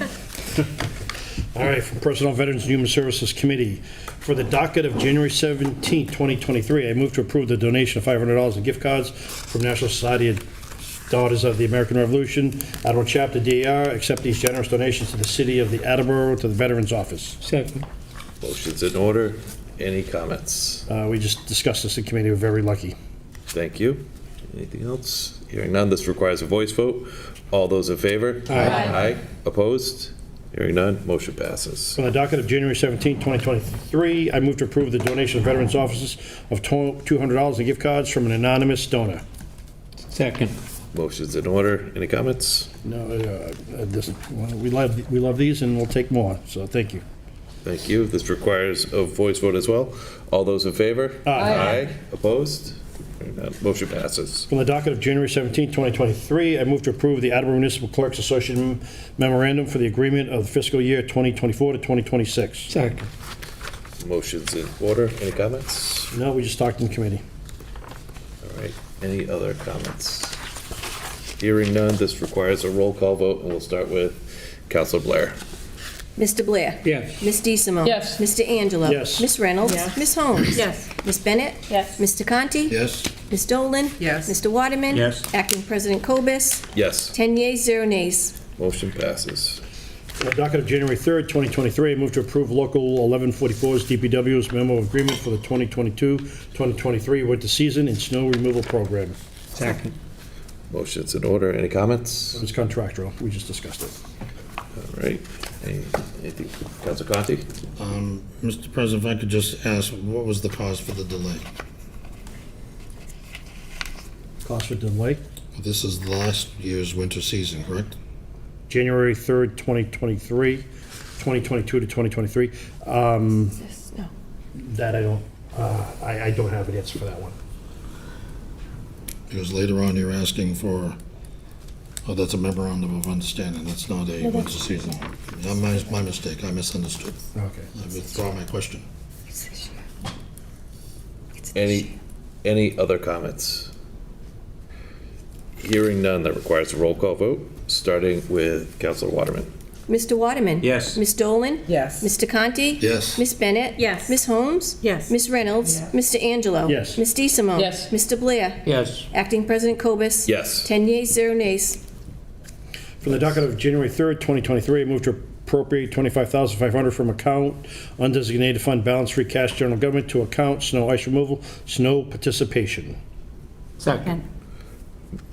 All right, from Personnel, Veterans, and Human Services Committee, for the docket of January 17, 2023, I move to approve the donation of $500 in gift cards from National Society of Daughters of the American Revolution, Attleboro Chapter DAR, accept these generous donations to the city of the Attleboro to the Veterans Office. Second. Motion's in order. Any comments? We just discussed this in committee. We're very lucky. Thank you. Anything else? Hearing none, this requires a voice vote. All those in favor? Aye. Aye. Opposed? Hearing none, motion passes. On the docket of January 17, 2023, I move to approve the donation of Veterans Offices of $200 in gift cards from an anonymous donor. Second. Motion's in order. Any comments? No, we love these, and we'll take more, so thank you. Thank you. This requires a voice vote as well. All those in favor? Aye. Opposed? Hearing none, motion passes. From the docket of January 17, 2023, I move to approve the Attleboro Municipal Clerks Association Memorandum for the agreement of the fiscal year 2024 to 2026. Second. Motion's in order. Any comments? No, we just talked in committee. All right. Any other comments? Hearing none, this requires a roll call vote, and we'll start with Councilor Blair. Mr. Blair? Yes. Ms. DeSimone? Yes. Mr. Angelo? Yes. Ms. Reynolds? Yes. Ms. Holmes? Yes. Ms. Bennett? Yes. Mr. Conti? Yes? Ms. Dolan? Yes. Mr. Waterman? Yes. Acting President Cobus? Yes. 10 yeas, 0 nays. Motion passes. On the docket of January 3rd, 2023, I move to approve Local 1144's DPW's memo of agreement for the 2022-2023 winter season and snow removal program. Second. Motion's in order. Any comments? It's contractual. We just discussed it. All right. Anything? Councilor Conti? Mr. President, if I could just ask, what was the cause for the delay? Cost for delay? This is last year's winter season, correct? January 3rd, 2023, 2022 to 2023. No. That I don't, I don't have an answer for that one. Because later on, you're asking for, oh, that's a memorandum of understanding. That's not a winter season. My mistake. I misunderstood. Okay. I withdraw my question. Any other comments? Hearing none, that requires a roll call vote, starting with Councilor Waterman. Mr. Waterman? Yes. Ms. Dolan? Yes. Mr. Conti? Yes. Ms. Bennett? Yes. Ms. Holmes? Yes. Ms. Reynolds? Yes. Mr. Angelo? Yes. Ms. DeSimone? Yes. Mr. Blair? Yes. Acting President Cobus? Yes. 10 yeas, 0 nays. From the docket of January 3rd, 2023, I move to appropriate $25,500 from account undesignated fund balance free cash general government to account snow ice removal, snow participation. Second.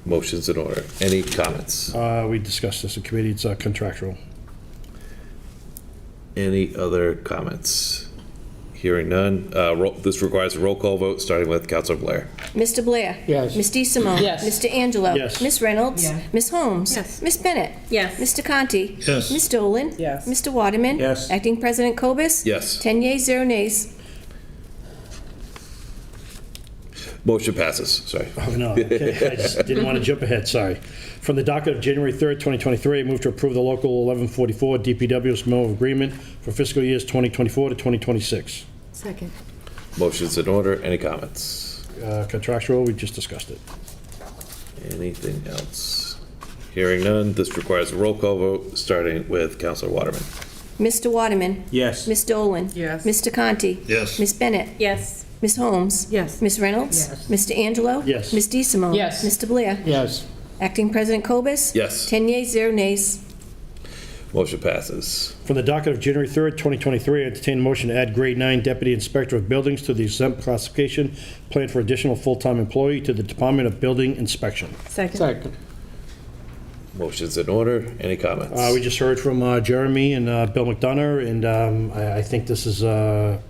Motion's in order. Any comments? We discussed this in committee, it's contractual. Any other comments? Hearing none. This requires a roll call vote, starting with Councilor Blair. Mr. Blair? Yes. Ms. DeSimone? Yes. Mr. Angelo? Yes. Ms. Reynolds? Yes. Ms. Holmes? Yes. Ms. Bennett? Yes. Mr. Conti? Yes. Ms. Dolan? Yes. Mr. Waterman? Yes. Acting President Cobus? Yes. 10 yeas, 0 nays. Motion passes. Sorry. Oh, no, okay, I just didn't want to jump ahead, sorry. From the docket of January 3rd, 2023, I move to approve the local 1144 DPW's memo of agreement for fiscal years 2024 to 2026. Second. Motion's in order. Any comments? Contractual, we just discussed it. Anything else? Hearing none. This requires a roll call vote, starting with Councilor Waterman. Mr. Waterman? Yes. Ms. Dolan? Yes. Mr. Conti? Yes. Ms. Bennett? Yes. Ms. Holmes? Yes. Ms. Reynolds? Yes. Mr. Angelo? Yes. Ms. DeSimone? Yes. Mr. Blair? Yes. Acting President Cobus? Yes. 10 yeas, 0 nays. Motion passes. From the docket of January 3rd, 2023, I entertain a motion to add grade 9 Deputy Inspector of Buildings to the exempt classification, plan for additional full-time employee to the Department of Building Inspection. Second. Second. Motion's in order. Any comments? We just heard from Jeremy and Bill McDonough, and I think this is a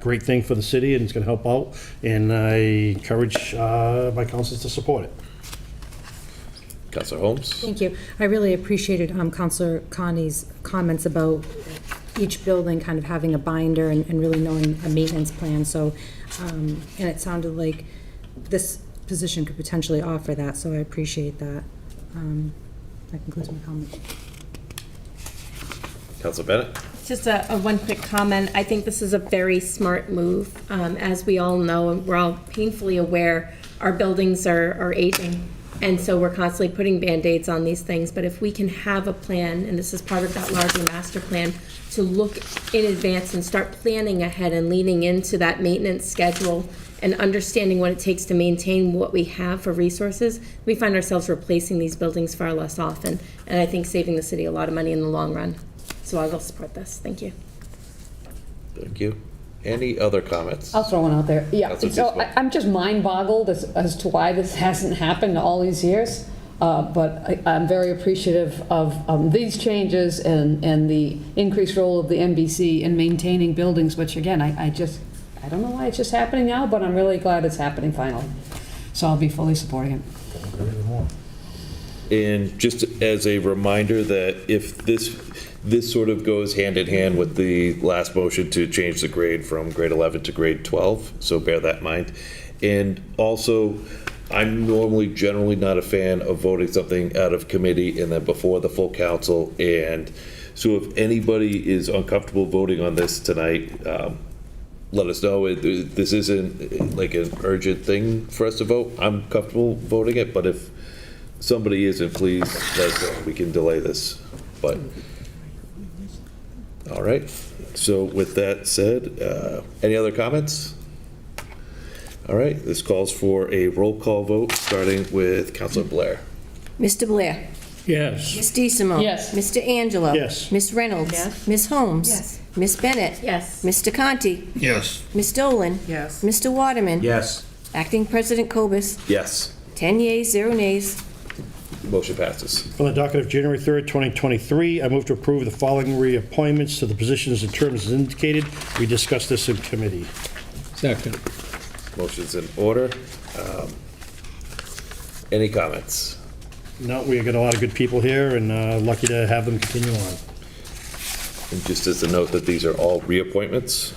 great thing for the city, and it's going to help out, and I encourage my councilors to support it. Councilor Holmes? Thank you. I really appreciated Councilor Connie's comments about each building kind of having a binder and really knowing a maintenance plan. So, and it sounded like this position could potentially offer that, so I appreciate that. That concludes my comments. Councilor Bennett? Just a one quick comment. I think this is a very smart move. As we all know, and we're all painfully aware, our buildings are aging. And so we're constantly putting Band-Aids on these things. But if we can have a plan, and this is part of that larger master plan, to look in advance and start planning ahead and leaning into that maintenance schedule and understanding what it takes to maintain what we have for resources, we find ourselves replacing these buildings far less often. And I think saving the city a lot of money in the long run. So I will support this. Thank you. Thank you. Any other comments? I'll throw one out there. Yeah, Councilor so Tisdale. I'm just mind boggled as to why this hasn't happened all these years. But I'm very appreciative of these changes and the increased role of the NBC in maintaining buildings, which again, I don't know why it's just happening now, but I'm really glad it's happening finally. So I'll be fully supporting it. And just as a reminder that if this sort of goes hand in hand with the last motion to change the grade from grade 11 to grade 12, so bear that in mind. And also, I'm normally generally not a fan of voting something out of committee and then before the full council. And so if anybody is uncomfortable voting on this tonight, let us know. This isn't like an urgent thing for us to vote. I'm comfortable voting it, but if somebody isn't, please let us know. We can delay this. But all right. So with that said, any other comments? All right. This calls for a roll call vote, starting with Councilor Blair. Mr. Blair? Yes. Ms. DeSimone? Yes. Mr. Angelo? Yes. Ms. Reynolds? Yes. Ms. Holmes? Yes. Ms. Bennett? Yes. Mr. Conti? Yes. Ms. Dolan? Yes. Mr. Waterman? Yes. Acting President Cobus? Yes. 10 yeas, 0 nays. Motion passes. From the docket of January 3rd, 2023, I move to approve the following reappointments to the positions and terms as indicated. We discussed this in committee. Second. Motion's in order. Any comments? No, we got a lot of good people here, and lucky to have them continue on. And just as a note that these are all reappointments.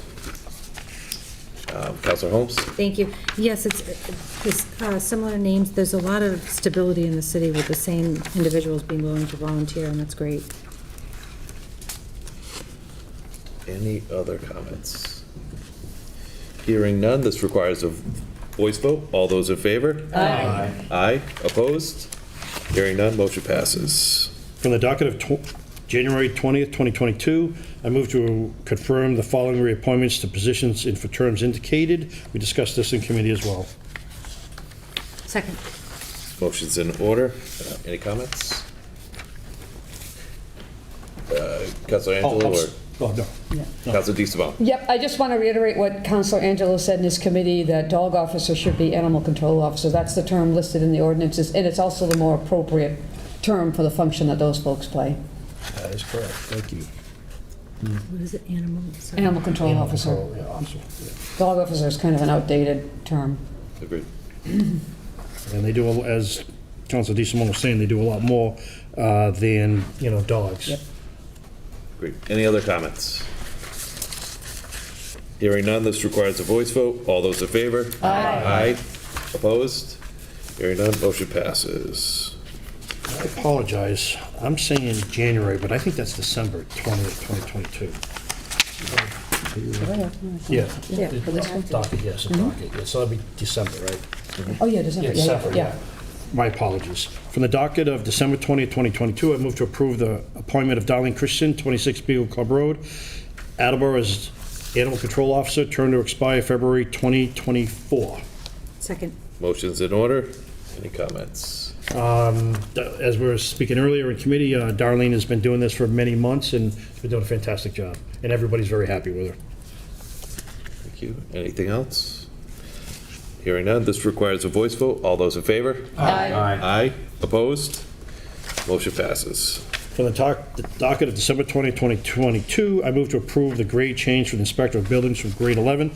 Councilor Holmes? Thank you. Yes, it's similar names. There's a lot of stability in the city with the same individuals being willing to volunteer, and that's great. Any other comments? Hearing none, this requires a voice vote. All those in favor? Aye. Aye. Opposed? Hearing none, motion passes. From the docket of January 20th, 2022, I move to confirm the following reappointments to positions and for terms indicated. We discussed this in committee as well. Second. Motion's in order. Any comments? Councilor Angelo or? Oh, no. Counselor DeSimone. Yep, I just want to reiterate what Councilor Angelo said in his committee, that dog officer should be animal control officer. That's the term listed in the ordinances, and it's also the more appropriate term for the function that those folks play. That is correct. Thank you. What is it, animal? sorry. Animal control officer. Control, yeah, officer, yeah. Dog officer is kind of an outdated term. Agreed. And they do, as Councilor DeSimone was saying, they do a lot more than, dogs. Yep. Great. Any other comments? Hearing none, this requires a voice vote. All those in favor? Aye. Opposed? Hearing none, motion passes. I apologize. I'm saying January, but I think that's December 20th, 2022. Yeah. Yeah, for this one? Docket, yes, a docket. Yeah, so that'll be December, right? Oh, yeah, December, yeah, December, yeah. My apologies. From the docket of December 20th, 2022, I move to approve the appointment of Darlene Christian, 26 Beagle Club Road, Attleboro, as Animal Control Officer, term to expire February 2024. Second. Motion's in order. Any comments? As we were speaking earlier in committee, Darlene has been doing this for many months and has been doing a fantastic job, and everybody's very happy with her. Thank you. Anything else? Hearing none, this requires a voice vote. All those in favor? Aye. Aye. Opposed? Motion passes. From the docket of December 20, 2022, I move to approve the grade change for the Inspector of Buildings from grade 11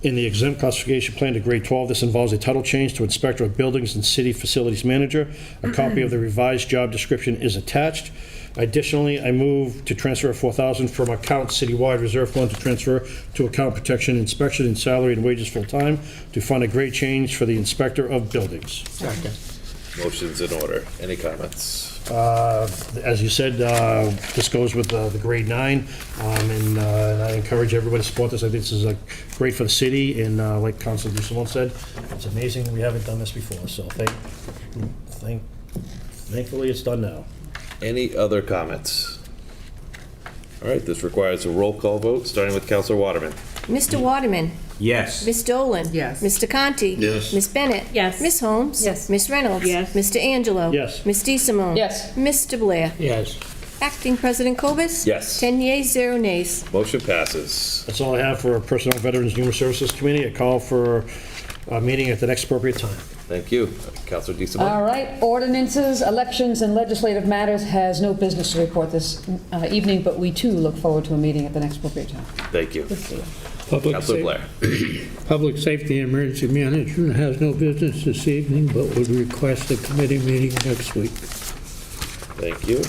in the exempt classification plan to grade 12. This involves a title change to Inspector of Buildings and City Facilities Manager. A copy of the revised job description is attached. Additionally, I move to transfer $4,000 from account citywide reserve fund to transfer to account protection inspection and salary and wages full-time to fund a grade change for the Inspector of Buildings. Second. Motion's in order. Any comments? As you said, this goes with the grade 9, and I encourage everybody to support this. I think this is great for the city, and like Councilor DeSimone said, it's amazing we haven't done this before, so thankfully it's done now. Any other comments? All right, this requires a roll call vote, starting with Councilor Waterman. Mr. Waterman? Yes. Ms. Dolan? Yes. Mr. Conti? Yes. Ms. Bennett? Yes. Ms. Holmes? Yes. Ms. Reynolds? Yes. Mr. Angelo? Yes. Ms. DeSimone? Yes. Mr. Blair? Yes. Acting President Cobus? Yes. 10 yeas, 0 nays. Motion passes. That's all I have for Personnel, Veterans, and Human Services Committee. I call for a meeting at the next appropriate time. Thank you. Councilor DeSimone. All right, ordinances, elections, and legislative matters has no business to report this evening, but we too look forward to a meeting at the next appropriate time. Thank you. Good to see you. Councilor Blair. Public Safety and Emergency Management has no business this evening, but would request a committee meeting next week. Thank you.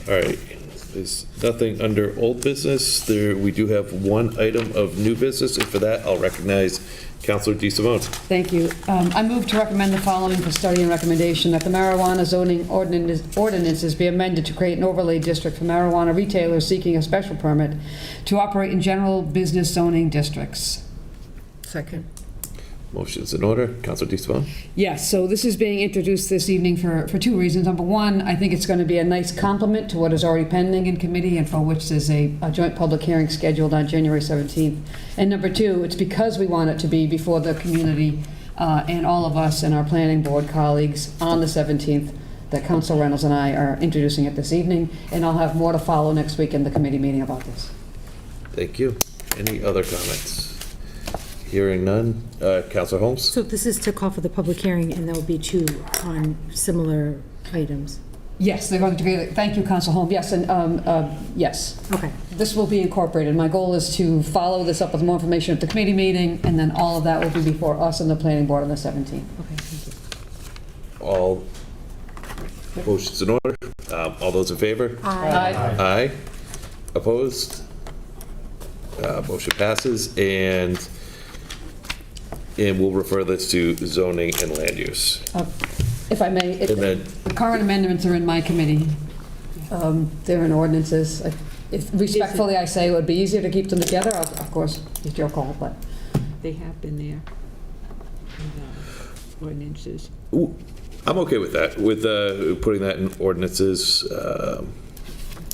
All right, there's nothing under old business. We do have one item of new business, and for that, I'll recognize Councilor DeSimone. Thank you. I move to recommend the following for study and recommendation, that the marijuana zoning ordinances be amended to create an overlay district for marijuana retailers seeking a special permit to operate in general business zoning districts. Second. Motion's in order. Councilor DeSimone. Yes, so this is being introduced this evening for two reasons. Number one, I think it's going to be a nice complement to what is already pending in committee and for which there's a joint public hearing scheduled on January 17th. And number two, it's because we want it to be before the community and all of us and our planning board colleagues on the 17th that Council Reynolds and I are introducing it this evening, and I'll have more to follow next week in the committee meeting about this. Thank you. Any other comments? Hearing none. Councilor Holmes? So this is to call for the public hearing, and there will be two on similar items. Yes, they're going to be, thank you, Council Holmes. Yes, and yes. Okay. This will be incorporated. My goal is to follow this up with more information at the committee meeting, and then all of that will be before us and the planning board on the 17th. Okay, thank you. All motions in order. All those in favor? Aye. Aye. Opposed? Motion passes, and we'll refer this to zoning and land use. If I may, And then- the current amendments are in my committee. They're in ordinances. If respectfully, I say it would be easier to keep them together. Of course, it's your call, but. They have been there. Ordinances. Ooh, I'm okay with that, with putting that in ordinances,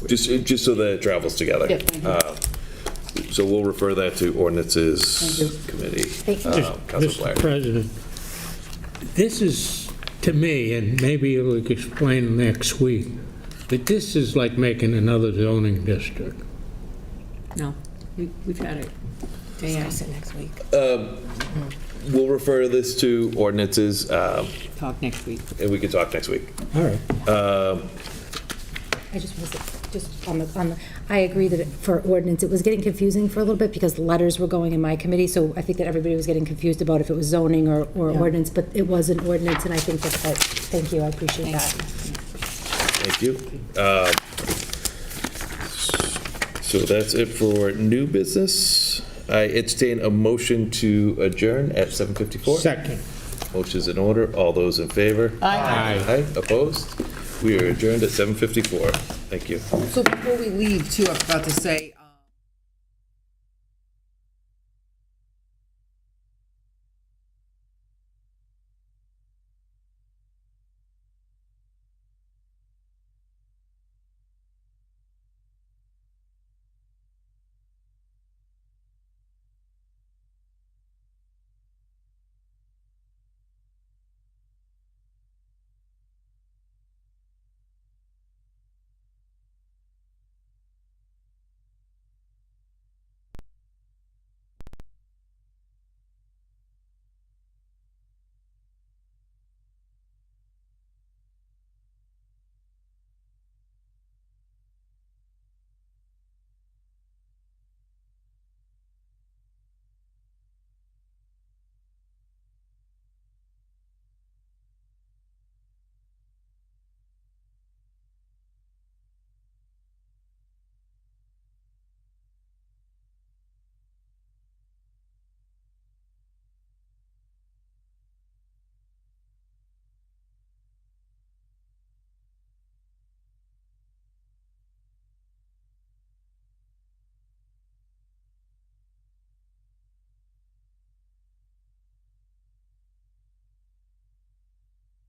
just so that it travels together. Yeah, thank you. So we'll refer that to ordinances committee. Councilor Blair. Mr. President, this is, to me, and maybe you'll explain next week, But this is like making another zoning district. No, we've had it. Discuss it next week. We'll refer this to ordinances, Talk next week. and we can talk next week. All right. I just was, just on the, I agree that for ordinance, it was getting confusing for a little bit because letters were going in my committee, so I think that everybody was getting confused about if it was zoning or ordinance, but it was an ordinance, and I think that, thank you, I appreciate that. Thank you. So that's it for new business. I entertain a motion to adjourn at 7:54. Second. Motion's in order. All those in favor? Aye. Aye. Opposed? We are adjourned at 7:54. Thank you. So before we leave, too, I forgot to say,